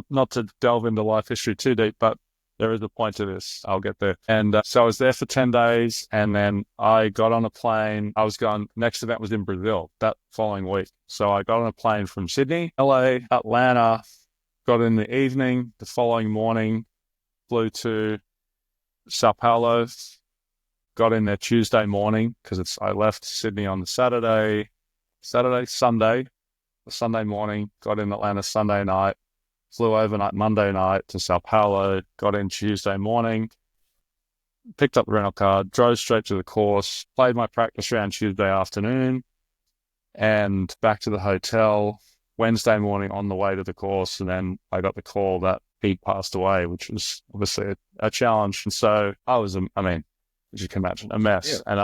not to delve into life history too deep, but There is a point to this. I'll get there. And so I was there for 10 days, and then I got on a plane. Next event was in Brazil that following week. So I got on a plane from Sydney, LA, Atlanta, got in the evening. The following morning, flew to Sao Paulo, got in there Tuesday morning because I left Sydney on the Sunday, the Sunday morning, got in Atlanta Sunday night, flew overnight Monday night to Sao Paulo, got in Tuesday morning, picked up the rental car, drove straight to the course, played my practice round Tuesday afternoon, and back to the hotel Wednesday morning on the way to the course. And then I got the call that he passed away, which was obviously a challenge. And so I was, as you can imagine, a mess. Yeah. And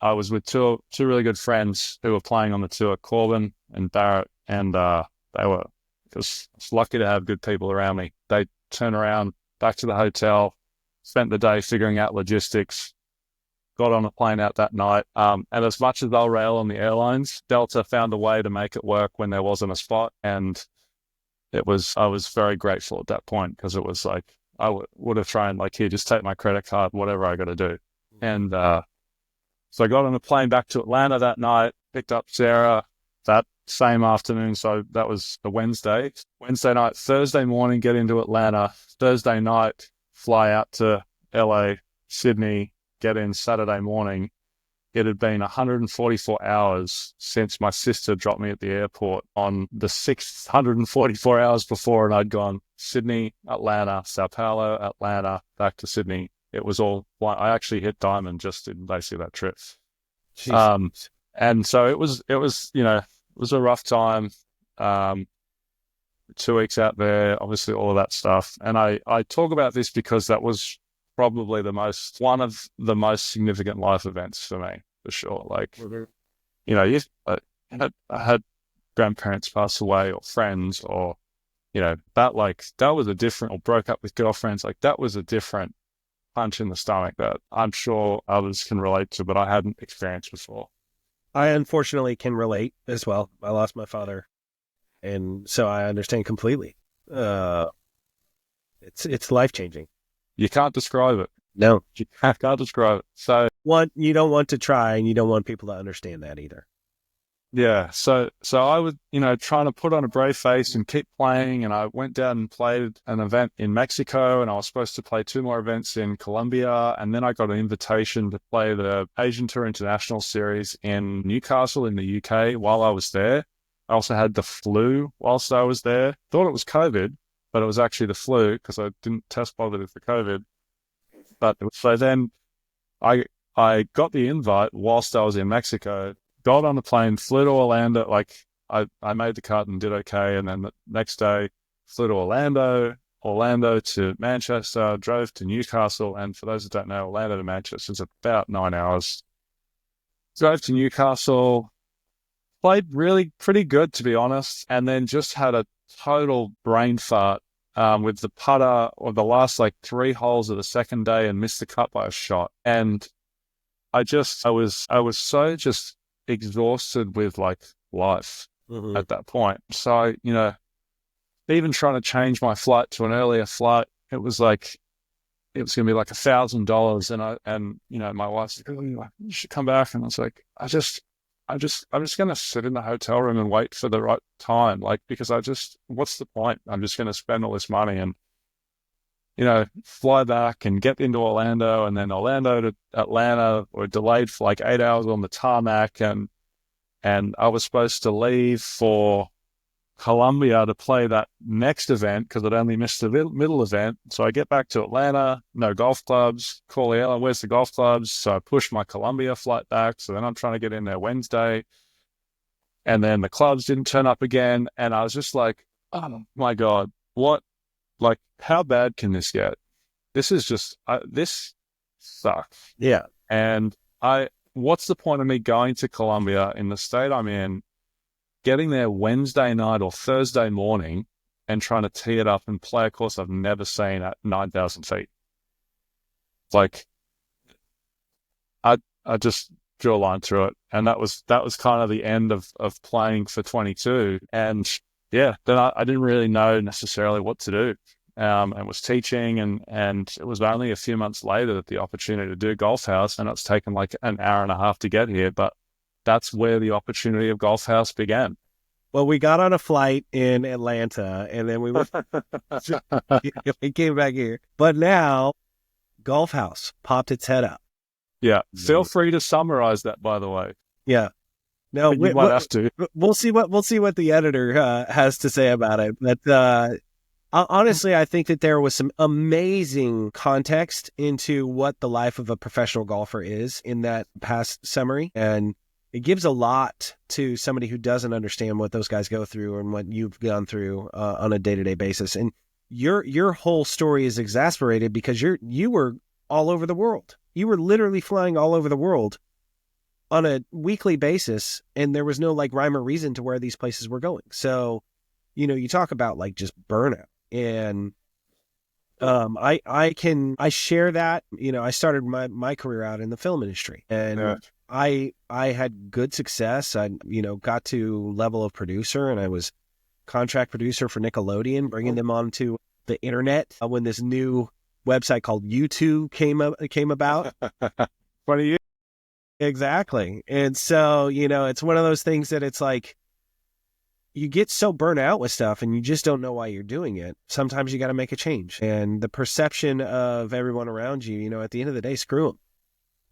I was with two really good friends who were playing on the tour, Corbin and Barrett, and I was lucky to have good people around me. They turned around back to the hotel, spent the day figuring out logistics, got on a plane out that night. And as much as they'll rail on the airlines, Delta found a way to make it work when there wasn't a spot. And I was very grateful at that point, because it was like, I would have tried, like, here, just take my credit card, whatever I got to do. And so I got on a plane back to Atlanta that night, picked up Sarah that same afternoon. So that was the Wednesday night. Thursday morning, get into Atlanta. Thursday night, fly out to LA, Sydney, get in Saturday morning. It had been 144 hours since my sister dropped me at the airport on the 644 hours before, and I'd gone Sydney, Atlanta, Sao Paulo, Atlanta, back to Sydney. It was all, I actually hit diamond just in basically that trip. And so it was, it was a rough time. 2 weeks out there, obviously all of that stuff. And I talk about this because that was probably one of the most significant life events for me, for sure. Like, I had grandparents pass away, or friends, or, that was a different, or broke up with girlfriends. Like, that was a different punch in the stomach that I'm sure others can relate to, but I hadn't experienced before. I unfortunately can relate as well. I lost my father, and so I understand completely. It's life-changing. You can't describe it. No. You can't describe it. So you don't want to try, and you don't want people to understand that either. Yeah. So I was, trying to put on a brave face and keep playing. And I went down and played an event in Mexico, and I was supposed to play 2 more events in Colombia. And then I got an invitation to play the Asian Tour International Series in Newcastle in the UK while I was there. I also had the flu whilst I was there. Thought it was COVID, but it was actually the flu because I didn't test positive for COVID. But so then I got the invite whilst I was in Mexico, got on the plane, flew to Orlando. Like, I made the cut and did okay. And then the next day, flew to Orlando to Manchester, drove to Newcastle. And for those that don't know, Orlando to Manchester is about 9 hours. Drove to Newcastle, played really pretty good, to be honest. And then just had a total brain fart with the putter or the last 3 holes of the second day, and missed the cut by a shot. And I was so just exhausted with life at that point. So, even trying to change my flight to an earlier flight, it was going to be $1,000. And my wife's like, "Oh, you should come back." And I was like, I'm just going to sit in the hotel room and wait for the right time. Because what's the point? I'm just going to spend all this money and, fly back and get into Orlando, and then Orlando to Atlanta, or delayed for 8 hours on the tarmac. And I was supposed to leave for Colombia to play that next event because I'd only missed the middle event. So I get back to Atlanta, no golf clubs, call the airline, where's the golf clubs? So I pushed my Colombia flight back. So then I'm trying to get in there Wednesday, and then the clubs didn't turn up again. And I was just like, oh my God, what? How bad can this get? This is just, this sucks. Yeah. And what's the point of me going to Colombia in the state I'm in, getting there Wednesday night or Thursday morning, and trying to tee it up and play a course I've never seen at 9,000 feet? I just drew a line through it. And that was kind of the end of playing for 22. And yeah, then I didn't really know necessarily what to do. and was teaching, and it was only a few months later that the opportunity to do Golf House, and it's taken like an hour and a half to get here, but that's where the opportunity of Golf House began. Well, we got on a flight in Atlanta, and then we came back here. But now, Golf House popped its head up. Yeah. Feel free to summarize that, by the way. Yeah. No, You might have to. We'll see what the editor has to say about it. But honestly, I think that there was some amazing context into what the life of a professional golfer is in that past summary, and it gives a lot to somebody who doesn't understand what those guys go through and what you've gone through on a day-to-day basis. And your whole story is exasperated because you were all over the world. You were literally flying all over the world on a weekly basis, and there was no like rhyme or reason to where these places were going. So, you talk about like just burnout, and I share that. I started my career out in the film industry, and Yeah. I had good success. I got to level of producer, and I was contract producer for Nickelodeon, bringing them onto the internet when this new website called YouTube came about. 20 years. Exactly. And so, it's one of those things that it's like you get so burnt out with stuff and you just don't know why you're doing it. Sometimes you got to make a change. And the perception of everyone around you, at the end of the day, screw them,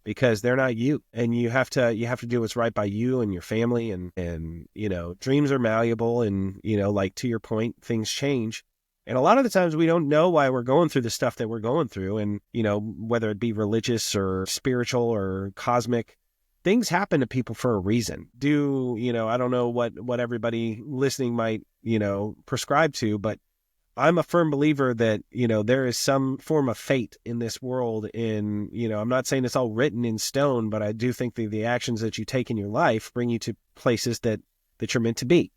because they're not you. And you have to do what's right by you and your family. And dreams are malleable. And, like to your point, things change. And a lot of the times we don't know why we're going through the stuff that we're going through. And, whether it be religious or spiritual or cosmic, things happen to people for a reason. I don't know what everybody listening might, prescribe to, but I'm a firm believer that, there is some form of fate in this world. And, I'm not saying it's all written in stone, but I do think that the actions that you take in your life bring you to places that you're meant to be.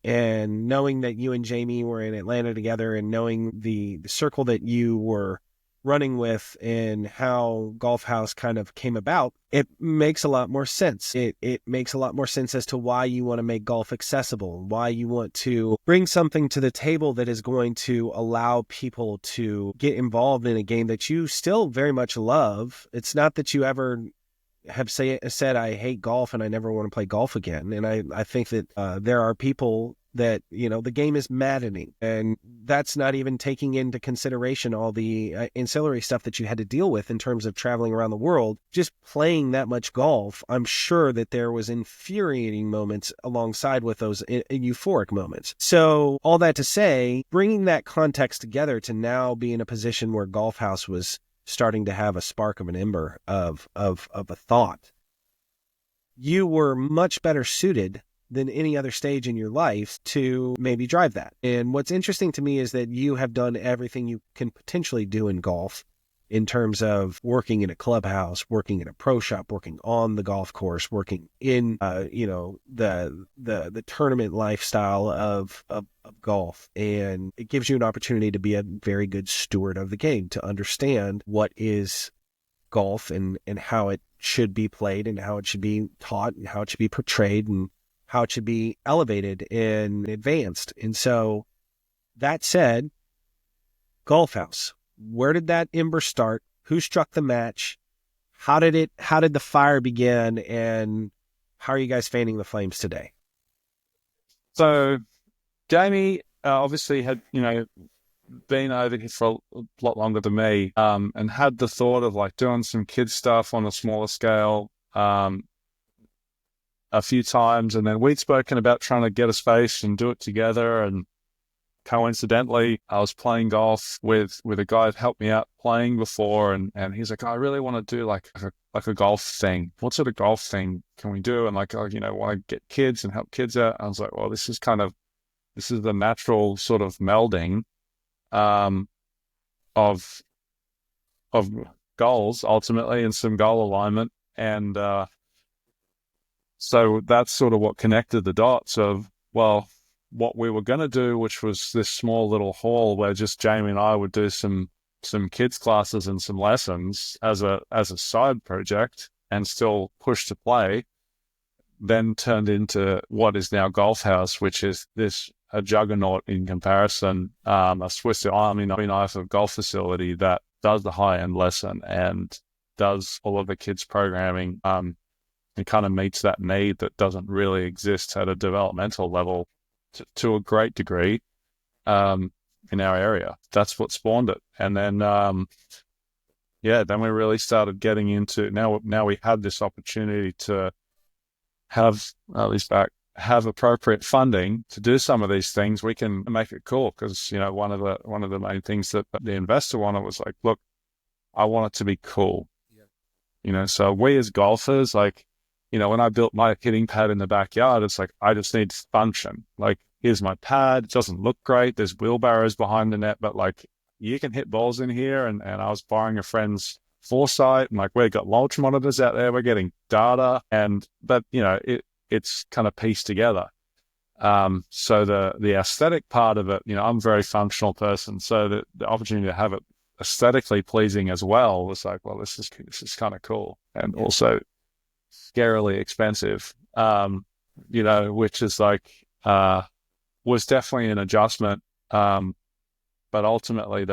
And knowing that you and Jamie were in Atlanta together, and knowing the circle that you were running with and how Golf House kind of came about, it makes a lot more sense. It makes a lot more sense as to why you want to make golf accessible, why you want to bring something to the table that is going to allow people to get involved in a game that you still very much love. It's not that you ever have said, I hate golf and I never want to play golf again. And I think that there are people that, the game is maddening, and that's not even taking into consideration all the ancillary stuff that you had to deal with in terms of traveling around the world. Just playing that much golf, I'm sure that there was infuriating moments alongside with those euphoric moments. So all that to say, bringing that context together to now be in a position where Golf House was starting to have a spark of an ember of a thought, you were much better suited than any other stage in your life to maybe drive that. And what's interesting to me is that you have done everything you can potentially do in golf in terms of working in a clubhouse, working in a pro shop, working on the golf course, working in, the tournament lifestyle of golf. And it gives you an opportunity to be a very good steward of the game, to understand what is golf and how it should be played and how it should be taught and how it should be portrayed and how it should be elevated and advanced. And so that said, Golf House, where did that ember start? Who struck the match? How did the fire begin? And how are you guys fanning the flames today? So Jamie obviously had, been over here for a lot longer than me, and had the thought of like doing some kids stuff on a smaller scale a few times. And then we'd spoken about trying to get a space and do it together. And coincidentally, I was playing golf with a guy that helped me out playing before. And he's like, I really want to do like a golf thing. What sort of golf thing can we do? And like, want to get kids and help kids out. I was like, well, this is the natural sort of melding of goals ultimately, and some goal alignment. And so that's sort of what connected the dots of, well, what we were going to do, which was this small little hall where just Jamie and I would do some kids classes and some lessons as a side project and still push to play, then turned into what is now Golf House, which is this a juggernaut in comparison, a Swiss Army knife of golf facility that does the high-end lesson and does all of the kids' programming. It kind of meets that need that doesn't really exist at a developmental level to a great degree in our area. That's what spawned it. And then, then we really started getting into, now we had this opportunity to have, at least have appropriate funding to do some of these things. We can make it cool because, one of the main things that the investor wanted was like, look, I want it to be cool. Yeah. So we as golfers, like, when I built my hitting pad in the backyard, it's like, I just need function. Like, here's my pad. It doesn't look great. There's wheelbarrows behind the net, but like, you can hit balls in here. And I was borrowing a friend's foresight, and like, we've got launch monitors out there. We're getting data, but it's kind of pieced together. So the aesthetic part of it, I'm a very functional person. So the opportunity to have it aesthetically pleasing as well was like, well, this is kind of cool. And also scarily expensive, which is like, was definitely an adjustment. But ultimately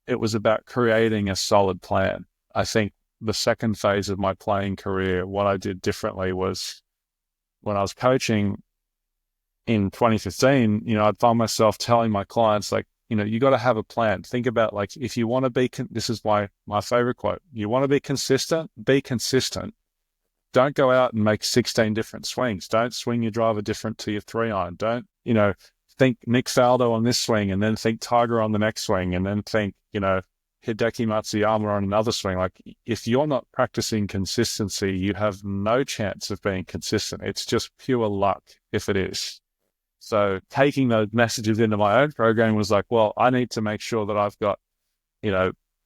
it was about creating a solid plan. I think the second phase of my playing career, what I did differently was when I was coaching in 2015, I'd find myself telling my clients, like, you got to have a plan. Think about, like, if you want to be, this is my favorite quote, you want to be consistent, be consistent. Don't go out and make 16 different swings. Don't swing your driver different to your 3-iron. Don't, think Nick Faldo on this swing and then think Tiger on the next swing and then think, Hideki Matsuyama on another swing. Like, if you're not practicing consistency, you have no chance of being consistent. It's just pure luck if it is. So taking those messages into my own program was like, well, I need to make sure that I've got,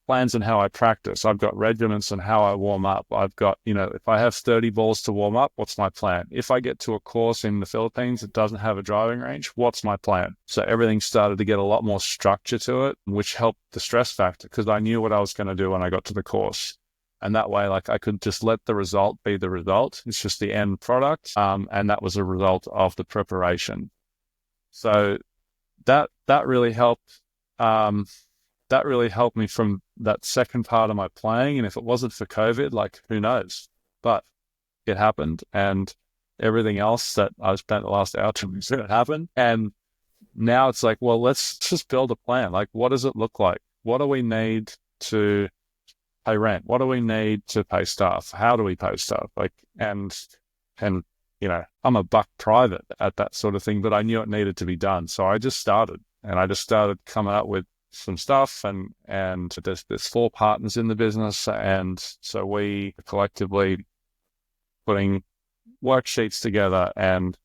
plans on how I practice. I've got regiments on how I warm up. I've got, if I have 30 balls to warm up, what's my plan? If I get to a course in the Philippines that doesn't have a driving range, what's my plan? So everything started to get a lot more structure to it, which helped the stress factor because I knew what I was going to do when I got to the course. And that way, like, I could just let the result be the result. It's just the end product. And that was a result of the preparation. So that really helped. That really helped me from that second part of my playing. And if it wasn't for COVID, like, who knows? But it happened, and everything else that I've spent the last hour to it happened. And now it's like, well, let's just build a plan. Like, what does it look like? What do we need to pay rent? What do we need to pay staff? How do we pay staff? Like, and I'm a buck private at that sort of thing, but I knew it needed to be done. So I just started coming up with some stuff, and there's 4 partners in the business, and so we collectively putting worksheets together and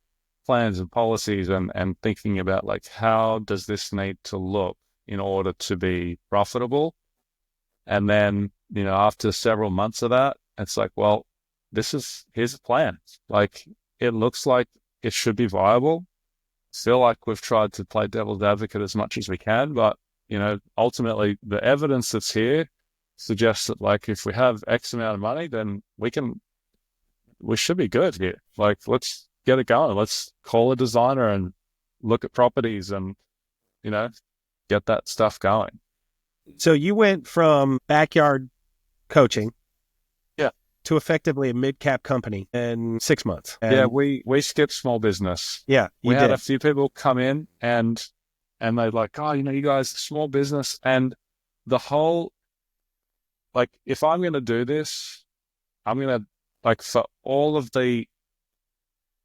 plans and policies and thinking about, like, how does this need to look in order to be profitable. And then, after several months of that, it's like, well, here's a plan. Like, it looks like it should be viable. Feel like we've tried to play devil's advocate as much as we can, but ultimately the evidence that's here suggests that, like, if we have X amount of money, then we should be good here. Like, let's get it going. Let's call a designer and look at properties and, get that stuff going. So you went from backyard coaching to effectively a mid-cap company in 6 months. And we skipped small business. Yeah, we had a few people come in and they're like, oh, you guys, small business. And the whole, like, if I'm going to do this, I'm going to, like, for all of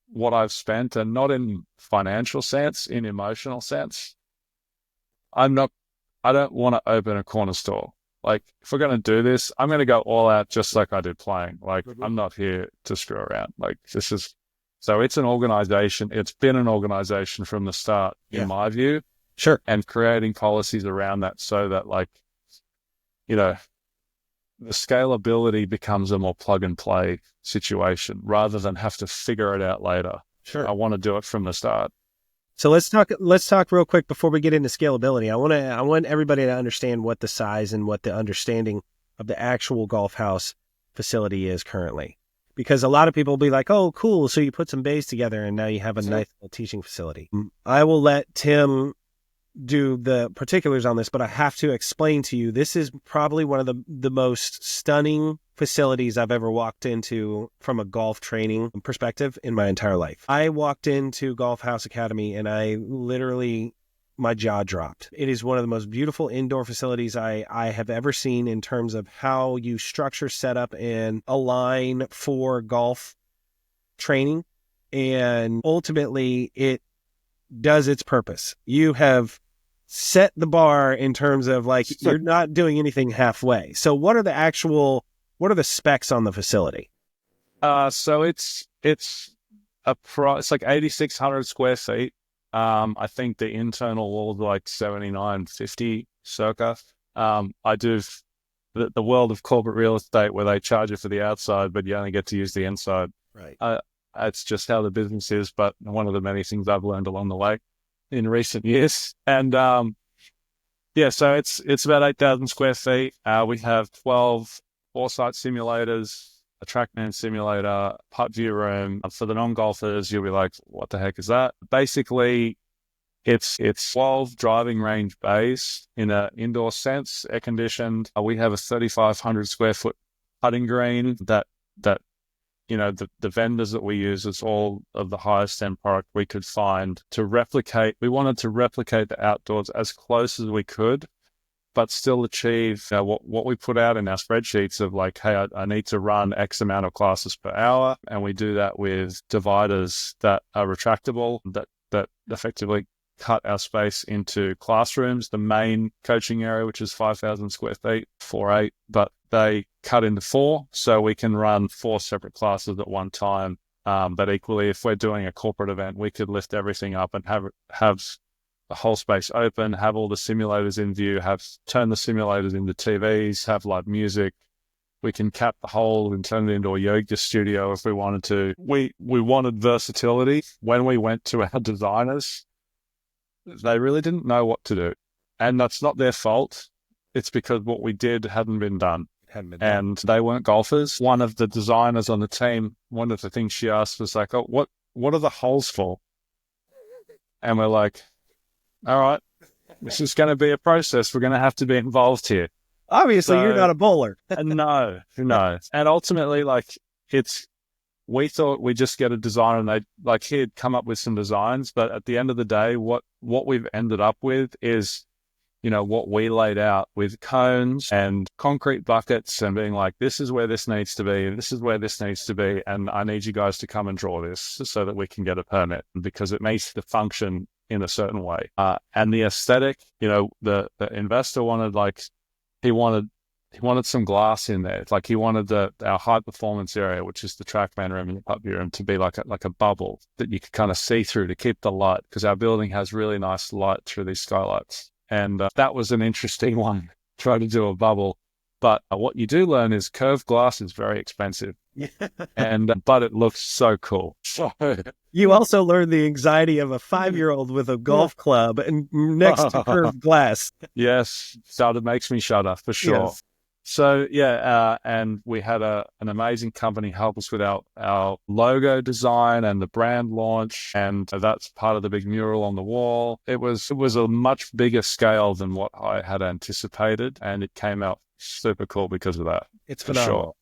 what I've spent, and not in financial sense, in emotional sense, I don't want to open a corner store. Like, if we're going to do this, I'm going to go all out just like I did playing. Like, I'm not here to screw around. Like, so it's an organization. It's been an organization from the start, in my view. Sure. And creating policies around that so that, like, the scalability becomes a more plug and play situation rather than have to figure it out later. Sure. I want to do it from the start. So let's talk real quick before we get into scalability. I want everybody to understand what the size and what the understanding of the actual golf house facility is currently. because a lot of people will be like, oh, cool. So you put some bays together and now you have a nice little teaching facility. I will let Tim do the particulars on this, but I have to explain to you, this is probably one of the most stunning facilities I've ever walked into from a golf training perspective in my entire life. I walked into Golf House Academy and I literally, my jaw dropped. It is one of the most beautiful indoor facilities I have ever seen in terms of how you structure, set up, and align for golf training. And ultimately, it does its purpose. You have set the bar in terms of like, you're not doing anything halfway. So what are the specs on the facility? So it's like 8,600 square feet. I think the internal wall is like 7,950 circa. I do the world of corporate real estate where they charge you for the outside, but you only get to use the inside. Right. It's just how the business is, but one of the many things I've learned along the way in recent years. And so it's about 8,000 square feet. We have 12 foresight simulators, a TrackMan simulator, putt view room. For the non-golfers, you'll be like, what the heck is that? Basically, it's 12 driving range bays in an indoor sense, air conditioned. We have a 3,500 square foot putting green that the vendors that we use is all of the highest end product we could find to replicate. We wanted to replicate the outdoors as close as we could, but still achieve what we put out in our spreadsheets of like, hey, I need to run X amount of classes per hour. And we do that with dividers that are retractable, that effectively cut our space into classrooms. The main coaching area, which is 5,000 square feet, 4.8, but they cut into 4, so we can run 4 separate classes at one time. But equally, if we're doing a corporate event, we could lift everything up and have the whole space open, have all the simulators in view, turn the simulators into TVs, have live music. We can cap the whole and turn it into a yoga studio if we wanted to. We wanted versatility. When we went to our designers, they really didn't know what to do. And that's not their fault. It's because what we did hadn't been done. And they weren't golfers. One of the designers on the team, one of the things she asked was like, oh, what are the holes for? And we're like, all right, this is going to be a process. We're going to have to be involved here. Obviously, you're not a bowler. No. And ultimately, we thought we'd just get a designer and he'd come up with some designs. But at the end of the day, what we've ended up with is, what we laid out with cones and concrete buckets and being like, this is where this needs to be, and this is where this needs to be. And I need you guys to come and draw this so that we can get a permit because it makes the function in a certain way. And the aesthetic, the investor he wanted some glass in there. Like he wanted our high performance area, which is the TrackMan room and the putt view room, to be like a bubble that you could kind of see through to keep the light, because our building has really nice light through these skylights. And that was an interesting one, trying to do a bubble. But what you do learn is curved glass is very expensive. But it looks so cool. So you also learn the anxiety of a 5-year-old with a golf club and next to curved glass. Yes, it makes me shudder for sure. Yes. So and we had an amazing company help us with our logo design and the brand launch, and that's part of the big mural on the wall. It was a much bigger scale than what I had anticipated, and it came out super cool because of that. It's phenomenal. Sure.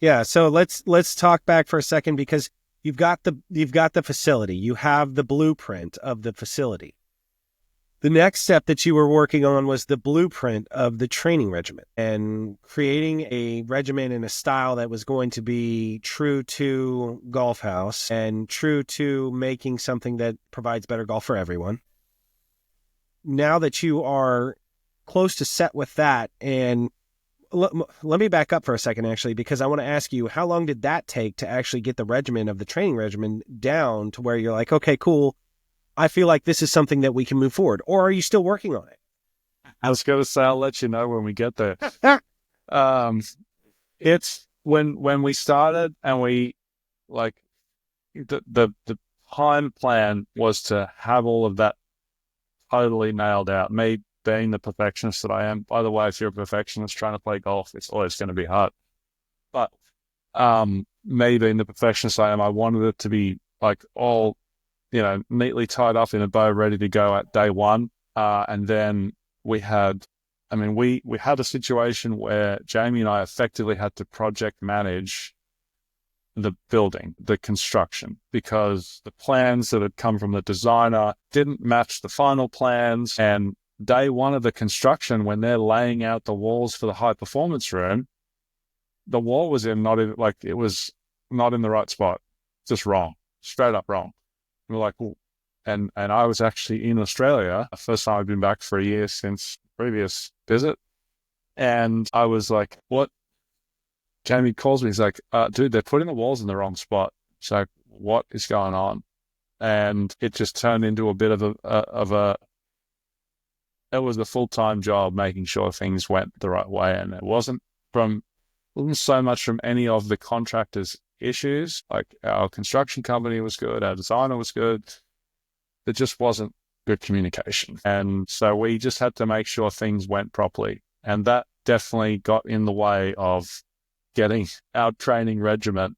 Yeah, so let's talk back for a second, because you've got the facility, you have the blueprint of the facility. The next step that you were working on was the blueprint of the training regimen and creating a regimen in a style that was going to be true to Golf House and true to making something that provides better golf for everyone. Now that you are close to set with that, and let me back up for a second, actually, because I want to ask you, how long did that take to actually get the regimen of the training regimen down to where you're like, okay, cool, I feel like this is something that we can move forward? Or are you still working on it? I was going to say, I'll let you know when we get there. It's when we started, and we the time plan was to have all of that totally nailed out. Me being the perfectionist that I am. By the way, if you're a perfectionist trying to play golf, it's always going to be hard. But me being the perfectionist I am, I wanted it to be like all, neatly tied up in a bow, ready to go at day one. And then we had a situation where Jamie and I effectively had to project manage the building, the construction, because the plans that had come from the designer didn't match the final plans. And day one of the construction, when they're laying out the walls for the high performance room, the wall was it was not in the right spot, just wrong, straight up wrong. And we're like, well, and I was actually in Australia, the first time I've been back for a year since previous visit. And I was like, what? Jamie calls me. He's like, dude, they're putting the walls in the wrong spot. So what is going on? And it just turned into a bit of it was a full-time job making sure things went the right way. And it wasn't so much from any of the contractors' issues. Like, our construction company was good, our designer was good. It just wasn't good communication. And so we just had to make sure things went properly. And that definitely got in the way of getting our training regiment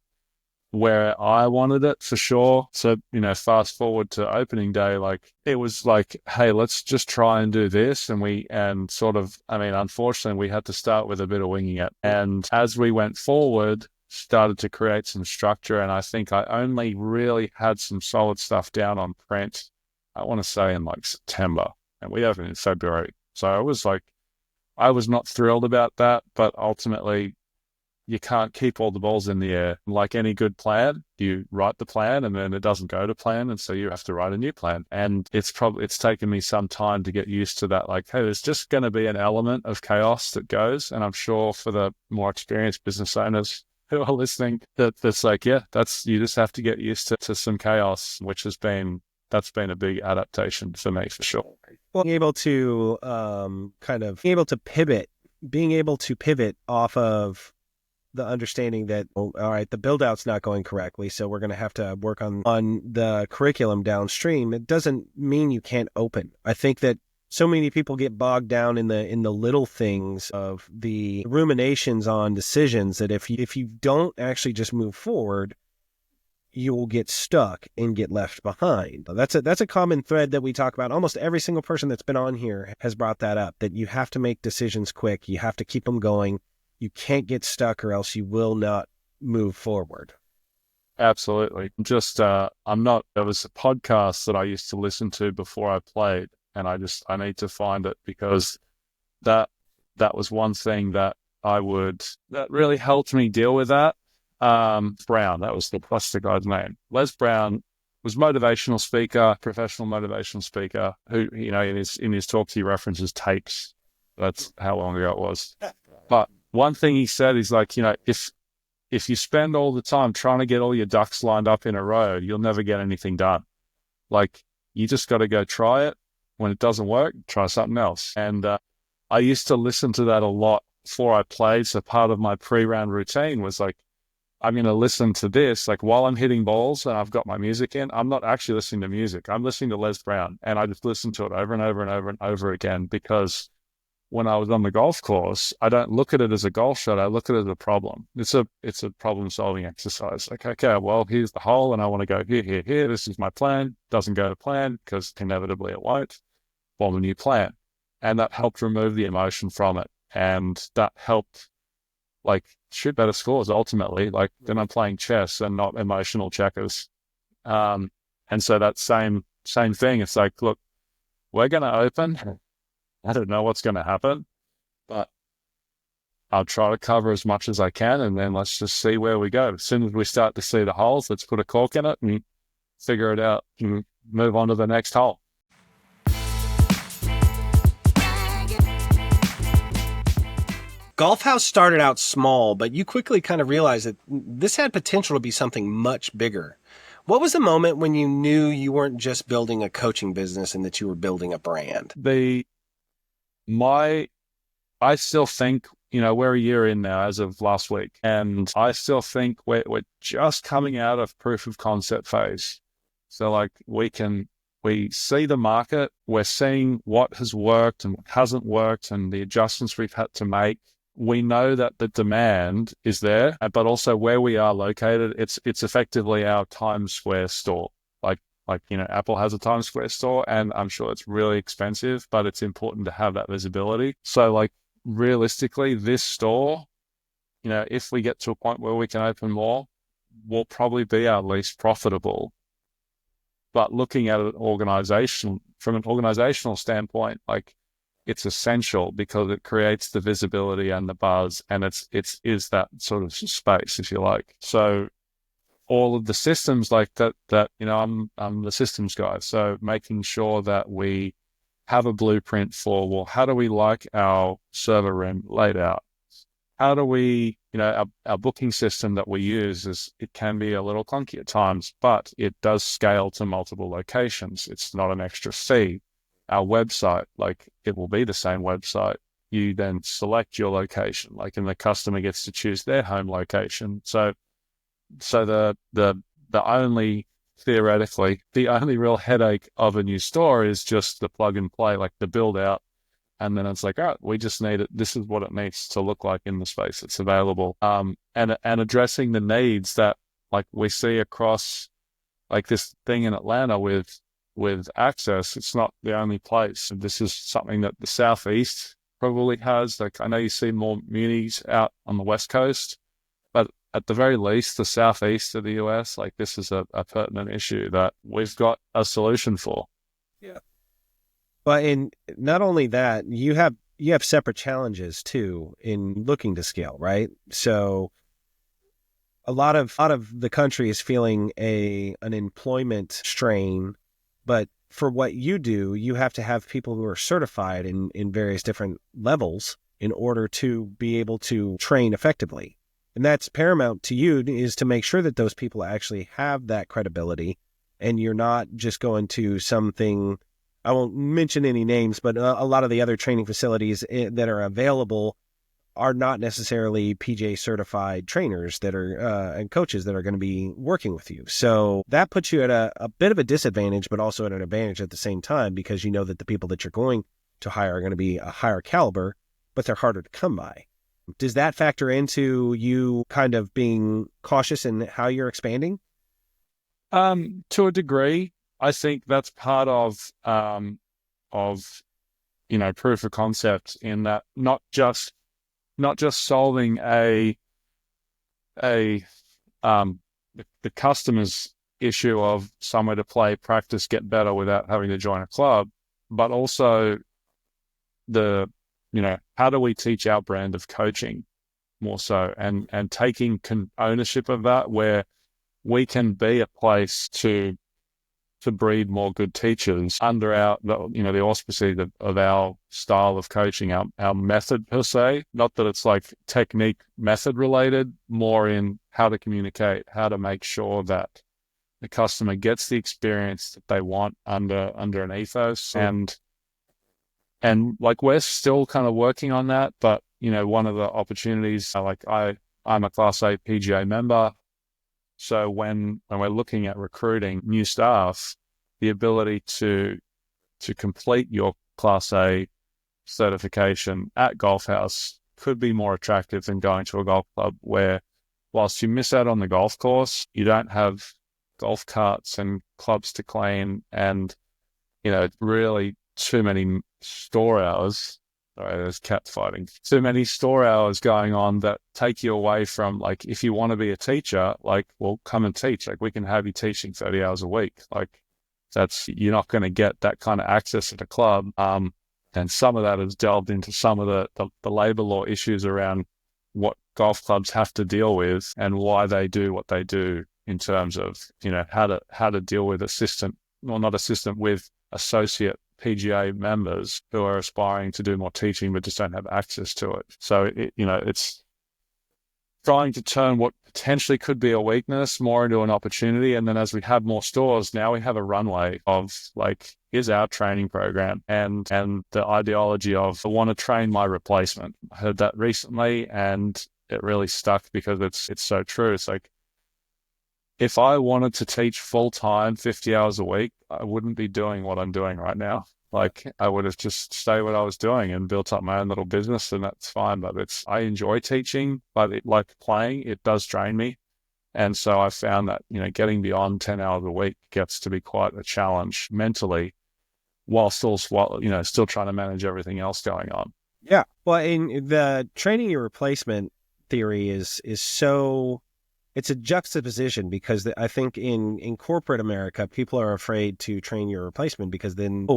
where I wanted it, for sure. So, fast forward to opening day, like, it was like, hey, let's just try and do this. Unfortunately, we had to start with a bit of winging it. And as we went forward, started to create some structure. And I think I only really had some solid stuff down on print, I want to say in like September, and we opened in February. So I was not thrilled about that, but ultimately, you can't keep all the balls in the air. Like any good plan, you write the plan and then it doesn't go to plan. And so you have to write a new plan. And it's taken me some time to get used to that. Like, hey, there's just going to be an element of chaos that goes. And I'm sure for the more experienced business owners who are listening, that's like, yeah, you just have to get used to some chaos, that's been a big adaptation for me, for sure. Well, being able to pivot off of the understanding that, all right, the build out's not going correctly, so we're going to have to work on the curriculum downstream. It doesn't mean you can't open. I think that so many people get bogged down in the little things of the ruminations on decisions that if you don't actually just move forward, you will get stuck and get left behind. That's a common thread that we talk about. Almost every single person that's been on here has brought that up, that you have to make decisions quick. You have to keep them going. You can't get stuck or else you will not move forward. Absolutely. There was a podcast that I used to listen to before I played, and I need to find it, because that was one thing that really helped me deal with that. Brown, that's the guy's name. Les Brown was motivational speaker, professional motivational speaker, who, in his talks, he references tapes. That's how long ago it was. But one thing he said is like, if you spend all the time trying to get all your ducks lined up in a row, you'll never get anything done. Like, you just got to go try it. When it doesn't work, try something else. And I used to listen to that a lot before I played. So part of my pre-round routine was like, I'm going to listen to this, like, while I'm hitting balls and I've got my music in. I'm not actually listening to music. I'm listening to Les Brown, and I just listen to it over and over and over and over again, because when I was on the golf course, I don't look at it as a golf shot. I look at it as a problem. It's a problem-solving exercise. Like, okay, well, here's the hole, and I want to go here, here, here. This is my plan. Doesn't go to plan, because inevitably it won't. Form a new plan. And that helped remove the emotion from it. And that helped, like, shoot better scores ultimately. Like, then I'm playing chess and not emotional checkers. And so that same thing, it's like, look, we're going to open. I don't know what's going to happen, but I'll try to cover as much as I can, and then let's just see where we go. As soon as we start to see the holes, let's put a cork in it and figure it out and move on to the next hole. Golf House started out small, but you quickly kind of realized that this had potential to be something much bigger. What was the moment when you knew you weren't just building a coaching business and that you were building a brand? I still think, we're a year in now as of last week, and I still think we're just coming out of proof of concept phase. So like, we see the market, we're seeing what has worked and what hasn't worked and the adjustments we've had to make. we know that the demand is there, but also where we are located, it's effectively our Times Square store. Like, Apple has a Times Square store, and I'm sure it's really expensive, but it's important to have that visibility. So like realistically, this store, if we get to a point where we can open more, will probably be our least profitable. But looking at it from an organizational standpoint, like, it's essential because it creates the visibility and the buzz, and it's is that sort of space, if you like. So all of the systems like that, I'm the systems guy. So making sure that we have a blueprint for, well, how do we like our server room laid out? How do we, our booking system that we use it can be a little clunky at times, but it does scale to multiple locations. It's not an extra fee. Our website, like, it will be the same website. You then select your location, like, and the customer gets to choose their home location. So the only theoretically, the only real headache of a new store is just the plug and play, like the build out. And then it's like, oh, we just need it. This is what it needs to look like in the space that's available. And addressing the needs that, like, we see across, like, this thing in Atlanta with access. It's not the only place. This is something that the Southeast probably has. Like, I know you see more munis out on the West Coast, but at the very least, the Southeast of the US, like, this is a pertinent issue that we've got a solution for. Yeah. But in not only that, you have separate challenges too in looking to scale, right? So a lot of the country is feeling an employment strain, but for what you do, you have to have people who are certified in various different levels in order to be able to train effectively. And that's paramount to you, is to make sure that those people actually have that credibility, and you're not just going to something, I won't mention any names, but a lot of the other training facilities that are available are not necessarily PJ certified trainers that are and coaches that are going to be working with you. So that puts you at a bit of a disadvantage, but also at an advantage at the same time, because you know that the people that you're going to hire are going to be a higher caliber, but they're harder to come by. Does that factor into you kind of being cautious in how you're expanding? To a degree, I think that's part of proof of concept, in that not just solving the customer's issue of somewhere to play, practice, get better without having to join a club, but also how do we teach our brand of coaching more so, and taking ownership of that, where we can be a place to breed more good teachers under the auspices of our style of coaching, our method per se. Not that it's like technique method related, more in how to communicate, how to make sure that the customer gets the experience that they want under an ethos. And like, we're still kind of working on that, but one of the opportunities, like, I'm a Class A PGA member. So when we're looking at recruiting new staff, the ability to complete your Class A certification at Golf House could be more attractive than going to a golf club, where, whilst you miss out on the golf course, you don't have golf carts and clubs to clean, and really too many store hours. Sorry, there's cats fighting. Too many store hours going on that take you away from, like, if you want to be a teacher, like, well, come and teach. Like, we can have you teaching 30 hours a week. Like, you're not going to get that kind of access at a club. And some of that has delved into some of the labor law issues around what golf clubs have to deal with and why they do what they do, in terms of, how to deal with with associate PGA members who are aspiring to do more teaching but just don't have access to it. So it's trying to turn what potentially could be a weakness more into an opportunity. And then as we have more stores, now we have a runway of, like, here's our training program, and the ideology of, I want to train my replacement. I heard that recently, and it really stuck, because it's so true. It's like, if I wanted to teach full time 50 hours a week, I wouldn't be doing what I'm doing right now. Like I would have just stayed what I was doing and built up my own little business, and that's fine. But I enjoy teaching, but like playing, it does drain me. And so I found that, getting beyond 10 hours a week gets to be quite a challenge mentally while still trying to manage everything else going on. Yeah. Well, in the training your replacement theory is so, it's a juxtaposition because I think in corporate America, people are afraid to train your replacement because then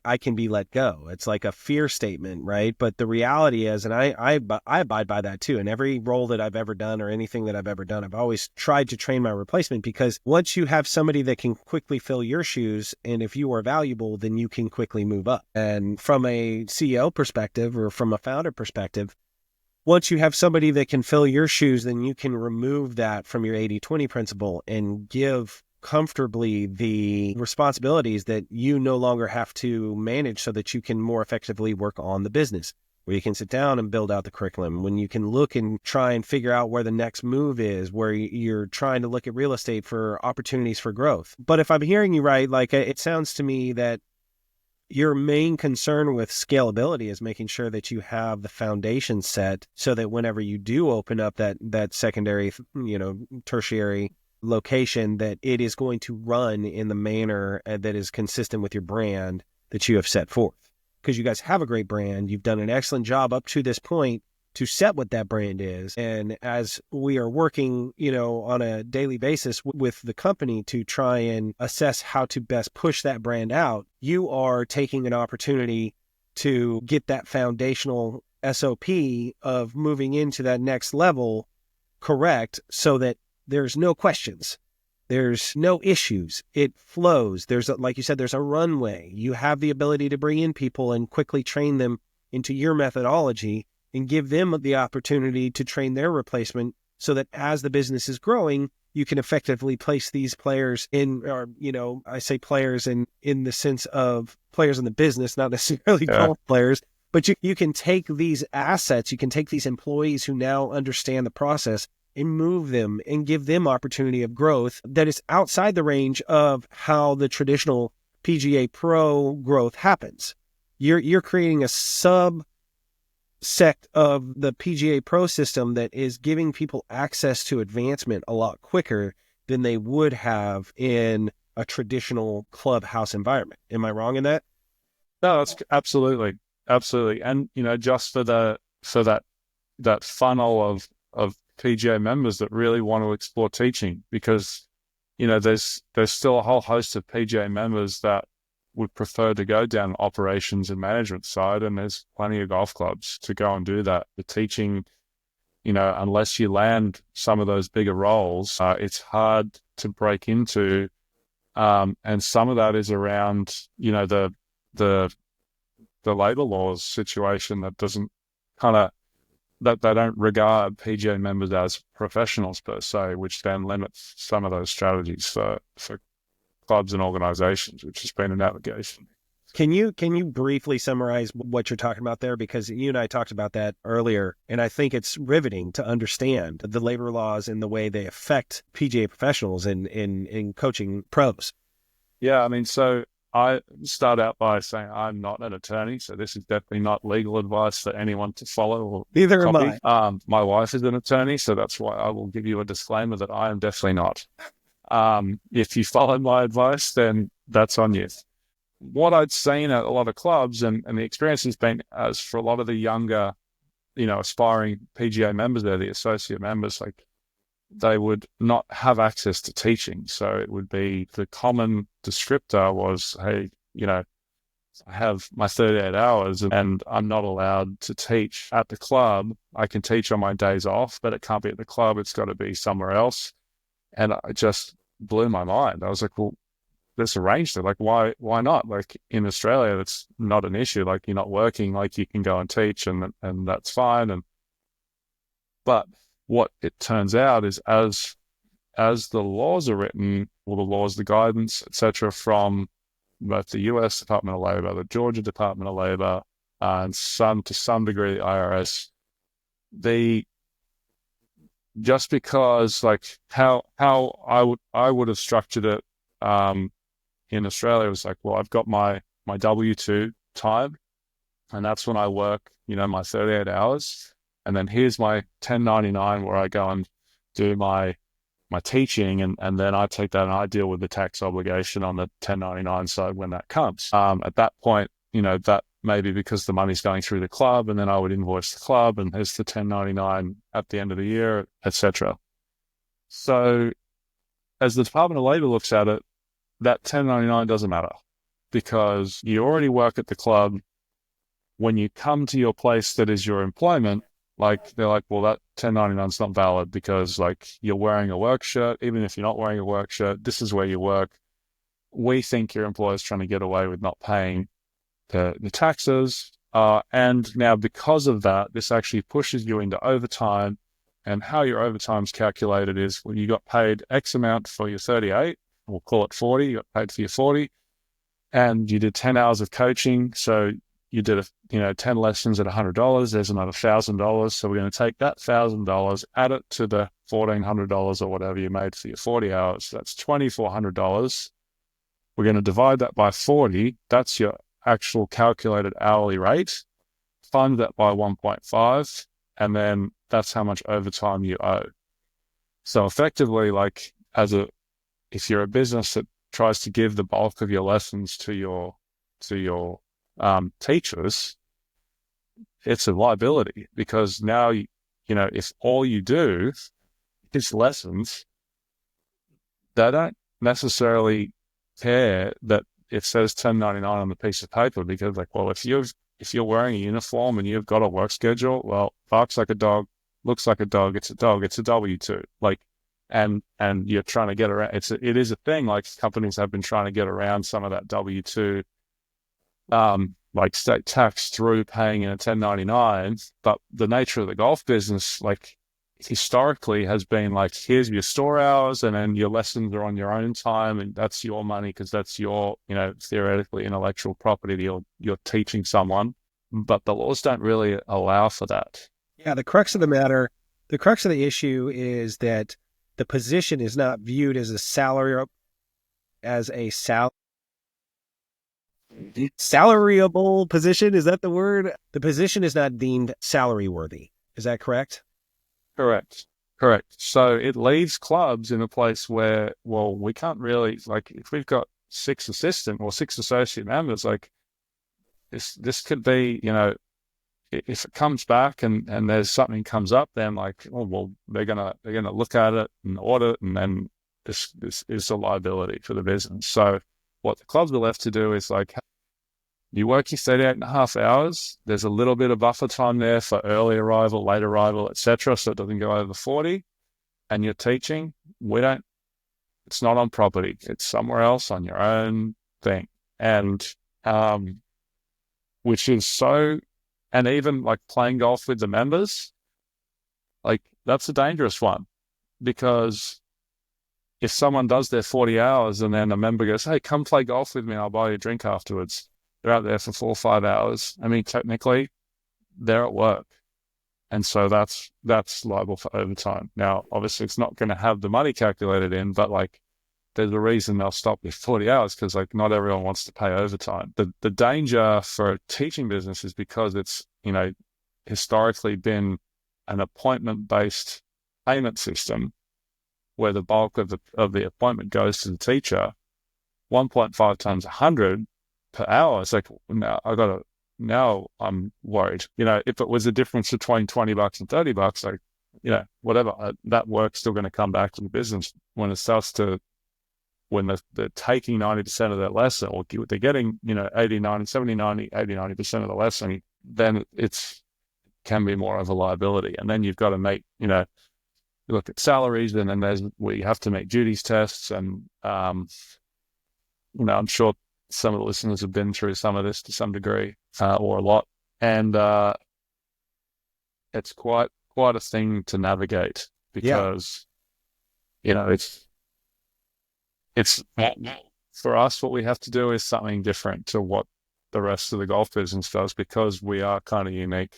I can be let go. It's like a fear statement, right? But the reality is, and I abide by that too. In every role that I've ever done or anything that I've ever done, I've always tried to train my replacement, because once you have somebody that can quickly fill your shoes, and if you are valuable, then you can quickly move up. And from a CEO perspective or from a founder perspective, once you have somebody that can fill your shoes, then you can remove that from your 80-20 principle and give comfortably the responsibilities that you no longer have to manage, so that you can more effectively work on the business, where you can sit down and build out the curriculum, when you can look and try and figure out where the next move is, where you're trying to look at real estate for opportunities for growth. But if I'm hearing you right, like it sounds to me that your main concern with scalability is making sure that you have the foundation set so that whenever you do open up that secondary, tertiary location, that it is going to run in the manner that is consistent with your brand that you have set forth. Because you guys have a great brand. You've done an excellent job up to this point to set what that brand is. And as we are working, on a daily basis with the company to try and assess how to best push that brand out, you are taking an opportunity to get that foundational SOP of moving into that next level correct, so that there's no questions. There's no issues. It flows. Like you said, there's a runway. You have the ability to bring in people and quickly train them into your methodology and give them the opportunity to train their replacement, so that as the business is growing, you can effectively place these players in, or, I say players in the sense of players in the business, not necessarily golf players, but you can take these assets, you can take these employees who now understand the process and move them and give them opportunity of growth that is outside the range of how the traditional PGA Pro growth happens. You're creating a subsect of the PGA Pro system that is giving people access to advancement a lot quicker than they would have in a traditional clubhouse environment. Am I wrong in that? No, that's absolutely. And, just for that funnel of PGA members that really want to explore teaching, because, there's still a whole host of PGA members that would prefer to go down operations and management side, and there's plenty of golf clubs to go and do that. The teaching, unless you land some of those bigger roles, it's hard to break into, and some of that is around, the labor laws situation that doesn't that they don't regard PGA members as professionals per se, which then limits some of those strategies for clubs and organizations, which has been a navigation. Can you briefly summarize what you're talking about there? Because you and I talked about that earlier, and I think it's riveting to understand the labor laws and the way they affect PGA professionals in coaching pros. Yeah, so I start out by saying I'm not an attorney, so this is definitely not legal advice for anyone to follow or Neither copy. am My wife is an attorney, so that's why I will give you a disclaimer that I am definitely not. If you follow my advice, then that's on you. What I'd seen at a lot of clubs, and the experience has been, as for a lot of the younger, aspiring PGA members, they're the associate members, like, they would not have access to teaching. So it would be, the common descriptor was, hey, I have my 38 hours and I'm not allowed to teach at the club. I can teach on my days off, but it can't be at the club. It's got to be somewhere else. And it just blew my mind. I was like, well, let's arrange it. Like, why not? Like, in Australia, that's not an issue. Like, you're not working, like, you can go and teach, and that's fine. But what it turns out is, as the laws are written, or the laws, the guidance, etc., from both the US Department of Labor, the Georgia Department of Labor, and to some degree the IRS, just because, like, how I would have structured it in Australia was like, well, I've got my my W-2 time, and that's when I work, my 38 hours. And then here's my 1099 where I go and do my teaching, and then I take that and I deal with the tax obligation on the 1099 side when that comes. At that point, that maybe because the money's going through the club, and then I would invoice the club, and there's the 1099 at the end of the year, etc. So as the Department of Labor looks at it, that 1099 doesn't matter because you already work at the club. When you come to your place that is your employment, they're like, well, that 1099 is not valid because you're wearing a work shirt. Even if you're not wearing a work shirt, this is where you work. We think your employer's trying to get away with not paying the taxes. And now because of that, this actually pushes you into overtime. And how your overtime is calculated is when you got paid X amount for your 38, we'll call it 40, you got paid for your 40, and you did 10 hours of coaching. So you did 10 lessons at $100, there's another $1,000. So we're going to take that $1,000, add it to the $1,400 or whatever you made for your 40 hours. That's $2,400. We're going to divide that by 40. That's your actual calculated hourly rate. Fund that by 1.5. And then that's how much overtime you owe. So effectively, if you're a business that tries to give the bulk of your lessons to your teachers, it's a liability because now, if all you do is lessons, they don't necessarily care that it says 1099 on the piece of paper because if you're wearing a uniform and you've got a work schedule, well, barks like a dog, looks like a dog, it's a W-2. And you're trying to get around, it is a thing, companies have been trying to get around some of that W-2, state tax through paying in a 1099. But the nature of the golf business, historically has been here's your store hours and then your lessons are on your own time and that's your money because that's your, theoretically intellectual property that you're teaching someone. But the laws don't really allow for that. Yeah, the crux of the issue is that the position is not viewed as a salariable position. Is that the word? The position is not deemed salary worthy. Is that correct? Correct. So it leaves clubs in a place where, well, we can't really, if we've got 6 assistant or 6 associate members, this could be, if it comes back and there's something comes up, then they're gonna look at it and audit, and then this is a liability for the business. So what the clubs are left to do is you work your 38.5 hours. There's a little bit of buffer time there for early arrival, late arrival, etc., so it doesn't go over 40. And you're teaching. It's not on property. It's somewhere else on your own thing. And which is so. And even playing golf with the members, that's a dangerous one because if someone does their 40 hours and then a member goes, hey, come play golf with me, I'll buy you a drink afterwards. They're out there for 4 or 5 hours. I mean, technically they're at work. And so that's liable for overtime. Now, obviously it's not going to have the money calculated in, but there's a reason they'll stop with 40 hours because not everyone wants to pay overtime. The danger for a teaching business is because it's, historically been an appointment-based payment system where the bulk of the appointment goes to the teacher. 1.5 times 100 per hour. It's now I'm worried. If it was a difference between $20 and $30, whatever, that work's still going to come back to the business when it starts to, when they're taking 90% of that lesson, or they're getting, 80, 90, 70, 90, 80, 90% of the lesson, then can be more of a liability. And then you've got to make, you look at salaries, and then there's where you have to make duties tests. And, I'm sure some of the listeners have been through some of this to some degree, or a lot. And it's quite a thing to navigate because, it's for us, what we have to do is something different to what the rest of the golf business does because we are kind of unique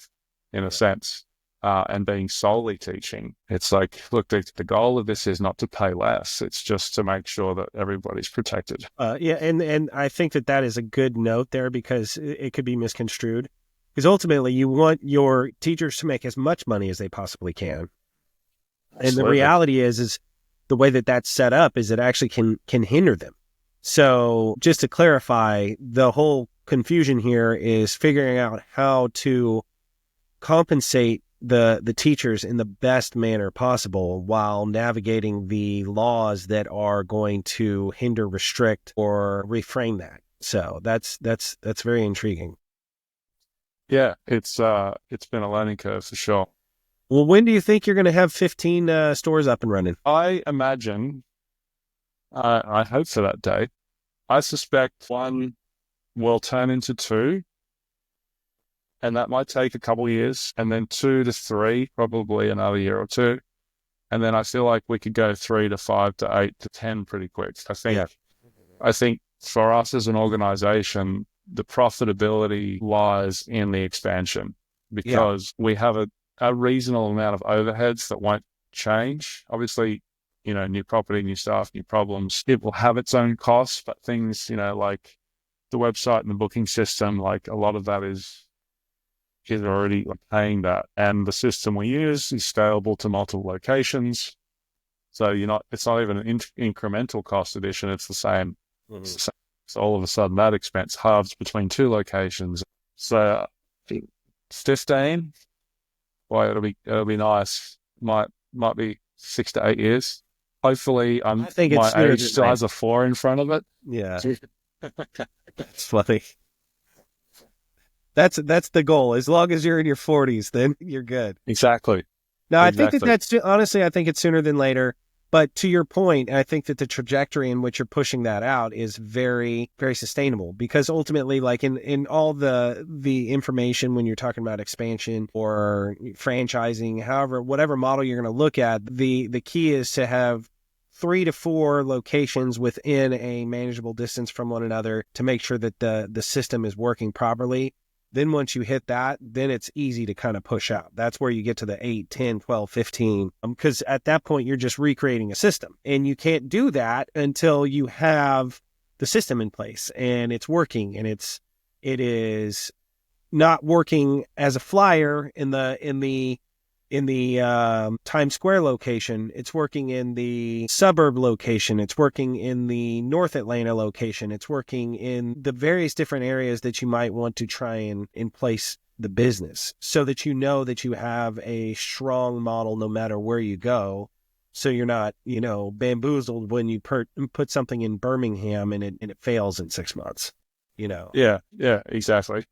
in a sense. and being solely teaching. It's like, look, the goal of this is not to pay less. It's just to make sure that everybody's protected. And I think that is a good note there, because it could be misconstrued. Because ultimately, you want your teachers to make as much money as they possibly can. And the reality is the way that that's set up is it actually can hinder them. So just to clarify, the whole confusion here is figuring out how to compensate the teachers in the best manner possible while navigating the laws that are going to hinder, restrict, or reframe that. So that's very intriguing. Yeah, it's been a learning curve for sure. Well, when do you think you're going to have 15 stores up and running? I imagine, I hope for that day. I suspect one will turn into two, and that might take a couple of years, and then 2 to 3, probably another year or two. And then I feel like we could go 3 to 5 to 8 to 10 pretty quick. I think for us as an organization, the profitability lies in the expansion, because we have a reasonable amount of overheads that won't change. Obviously, new property, new staff, new problems, it will have its own costs, but things, like the website and the booking system, like a lot of that is already paying that. And the system we use is scalable to multiple locations. So it's not even an incremental cost addition. It's the same. Mm-hmm. So all of a sudden that expense halves between 2 locations. So 15, boy, it'll be nice. Might be 6 to 8 years. Hopefully, I think my age still has a 4 in front of it. Yeah. That's funny. That's the goal. As long as you're in your 40s, then you're good. Exactly. No, I think that's honestly, I think it's sooner than later. But to your point, I think that the trajectory in which you're pushing that out is very, very sustainable, because ultimately, like in all the information when you're talking about expansion or franchising, however, whatever model you're going to look at, the key is to have 3 to 4 locations within a manageable distance from one another to make sure that the system is working properly. Then once you hit that, then it's easy to kind of push out. That's where you get to the 8, 10, 12, 15. Because at that point, you're just recreating a system. And you can't do that until you have the system in place and it's working, and it is not working as a flyer in the Times Square location. It's working in the suburb location. It's working in the North Atlanta location. It's working in the various different areas that you might want to try and place the business, so that you know that you have a strong model no matter where you go. So you're not, bamboozled when you put something in Birmingham and it fails in 6 months, Yeah, exactly.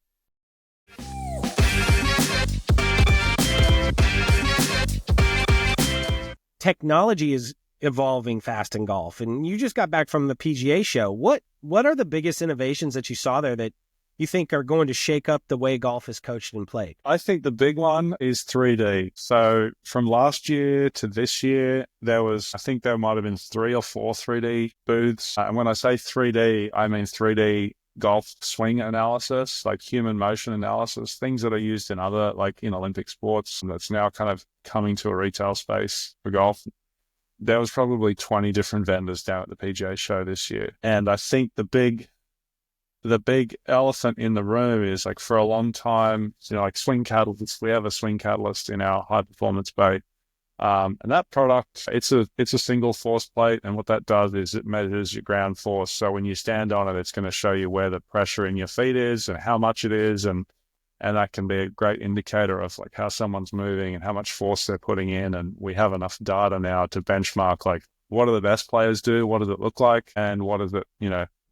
Technology is evolving fast in golf, and you just got back from the PGA show. What are the biggest innovations that you saw there that you think are going to shake up the way golf is coached and played? I think the big one is 3D. So from last year to this year, I think there might have been 3 or 4 3D booths. And when I say 3D, I mean 3D golf swing analysis, like human motion analysis, things that are used in other, like in Olympic sports, and that's now kind of coming to a retail space for golf. There was probably 20 different vendors down at the PGA show this year. And I think the big elephant in the room is, like, for a long time, like swing catalysts, we have a swing catalyst in our high performance bay. And that product, it's a single force plate. And what that does is it measures your ground force. So when you stand on it, it's going to show you where the pressure in your feet is and how much it is. And that can be a great indicator of like how someone's moving and how much force they're putting in. And we have enough data now to benchmark, like, what do the best players do? What does it look like? And what is it,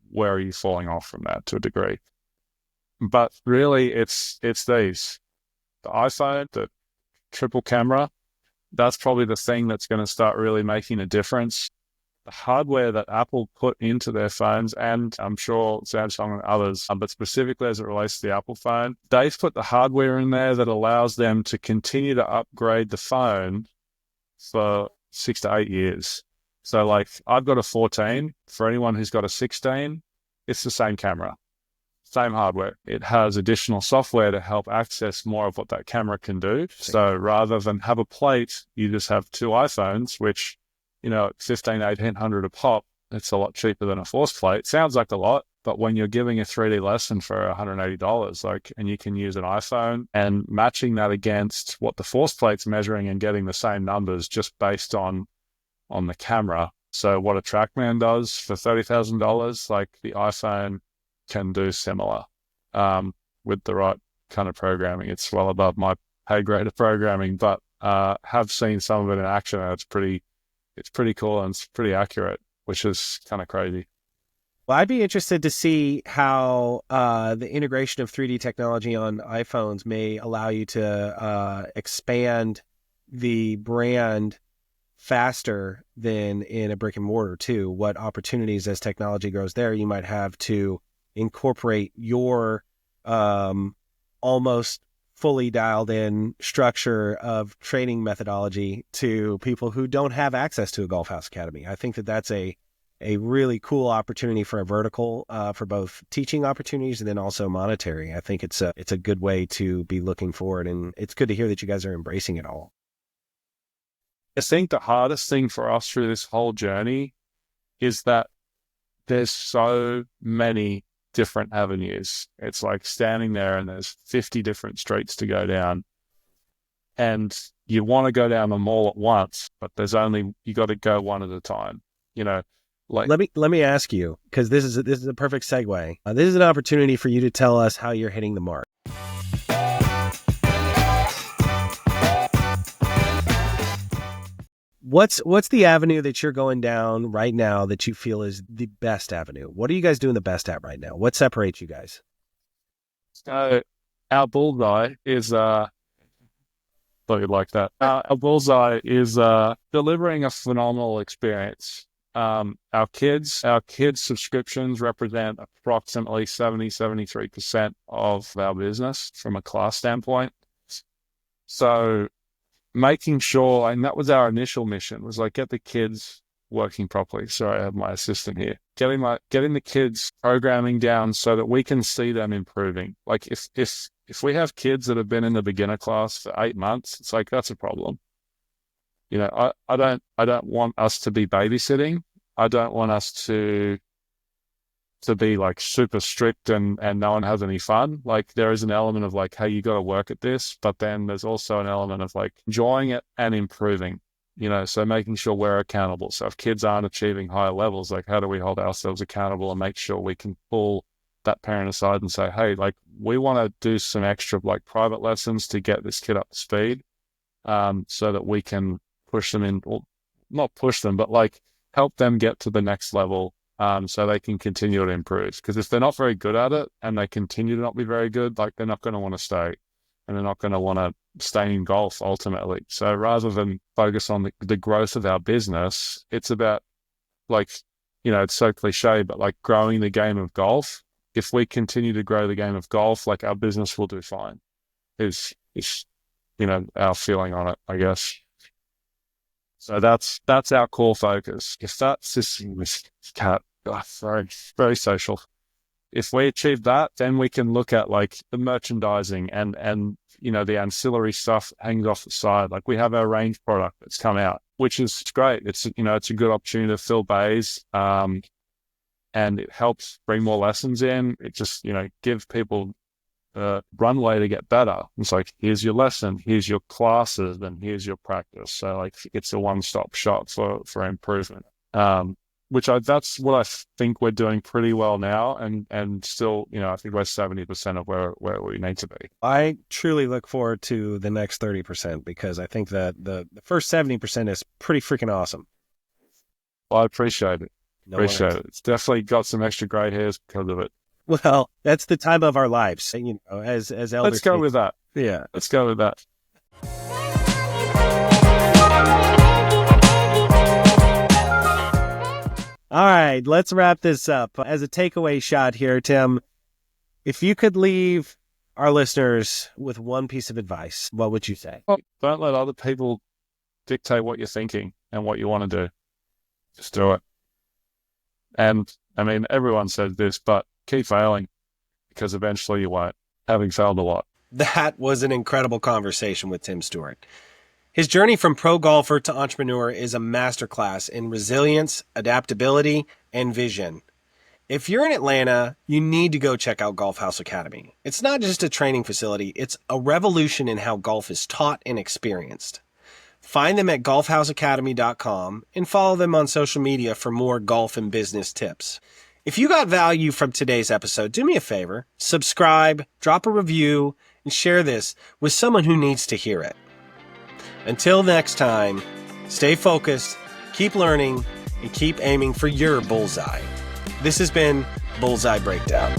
where are you falling off from that to a degree? But really it's these, the iPhone, the triple camera, that's probably the thing that's going to start really making a difference. The hardware that Apple put into their phones, and I'm sure Samsung and others, but specifically as it relates to the Apple phone, they've put the hardware in there that allows them to continue to upgrade the phone for 6 to 8 years. So like, I've got a 14. For anyone who's got a 16, it's the same camera. same hardware. It has additional software to help access more of what that camera can do. So rather than have a plate, you just have two iPhones, which, at 1,500 a pop, it's a lot cheaper than a force plate. Sounds like a lot, but when you're giving a 3D lesson for $180, and you can use an iPhone and matching that against what the force plate's measuring and getting the same numbers just based on the camera. So what a TrackMan does for $30,000, like the iPhone can do similar with the right kind of programming. It's well above my pay grade of programming, but have seen some of it in action, and it's pretty cool and it's pretty accurate, which is kind of crazy. Well, I'd be interested to see how the integration of 3D technology on iPhones may allow you to expand the brand faster than in a brick and mortar too. What opportunities as technology grows there you might have to incorporate your almost fully dialed in structure of training methodology to people who don't have access to a Golf House Academy. I think that that's a really cool opportunity for a vertical for both teaching opportunities and then also monetary. I think it's a good way to be looking forward, and it's good to hear that you guys are embracing it all. I think the hardest thing for us through this whole journey is that there's so many different avenues. It's like standing there and there's 50 different streets to go down, and you want to go down them all at once, but you got to go one at a time. Like, let me ask you, because this is a perfect segue. This is an opportunity for you to tell us how you're hitting the mark. What's the avenue that you're going down right now that you feel is the best avenue? What are you guys doing the best at right now? What separates you guys? So our Bullseye is thought you'd like that. Our Bullseye is delivering a phenomenal experience. Our kids subscriptions represent approximately 73% of our business from a class standpoint. So making sure, and that was our initial mission, was like get the kids working properly. Sorry, I have my assistant here. Getting the kids programming down so that we can see them improving. Like if we have kids that have been in the beginner class for 8 months, it's like that's a problem. I don't want us to be babysitting. I don't want us to be like super strict and no one has any fun. Like there is an element of like, hey, you got to work at this, but then there's also an element of like enjoying it and improving, so making sure we're accountable. So if kids aren't achieving higher levels, like how do we hold ourselves accountable and make sure we can pull that parent aside and say, hey, like we want to do some extra like private lessons to get this kid up to speed, so that we can push them in, or not push them, but like help them get to the next level, so they can continue to improve. Because if they're not very good at it and they continue to not be very good, like they're not going to want to stay, and they're not going to want to stay in golf ultimately. So rather than focus on the growth of our business, it's about like, it's so cliche, but like growing the game of golf. If we continue to grow the game of golf, like our business will do fine. Is our feeling on it, I guess. So that's our core focus. If that's this cat, sorry, very social. If we achieve that, then we can look at like the merchandising and the ancillary stuff hangs off the side. Like we have our range product that's come out, which is great. It's it's a good opportunity to fill bays, and it helps bring more lessons in. It just give people runway to get better. It's like, here's your lesson, here's your classes, and here's your practice. So like it's a one-stop shop for improvement. That's what I think we're doing pretty well now, and still, I think we're 70% of where we need to be. I truly look forward to the next 30% because I think that the first 70% is pretty freaking awesome. Well, I appreciate it. Appreciate it. It's definitely got some extra gray hairs because of it. Well, that's the time of our lives, as elders. Let's go with that. Yeah. Let's go with that. All right, let's wrap this up. As a takeaway shot here, Tim, if you could leave our listeners with one piece of advice, what would you say? Don't let other people dictate what you're thinking and what you want to do. Just do it. And I mean, everyone says this, but keep failing. because eventually you won't, having failed a lot. That was an incredible conversation with Tim Stewart. His journey from pro golfer to entrepreneur is a masterclass in resilience, adaptability, and vision. If you're in Atlanta, you need to go check out Golf House Academy. It's not just a training facility, it's a revolution in how golf is taught and experienced. Find them at golfhouseacademy.com and follow them on social media for more golf and business tips. If you got value from today's episode, do me a favor, subscribe, drop a review, and share this with someone who needs to hear it. Until next time, stay focused, keep learning, and keep aiming for your bullseye. This has been Bullseye Breakdown.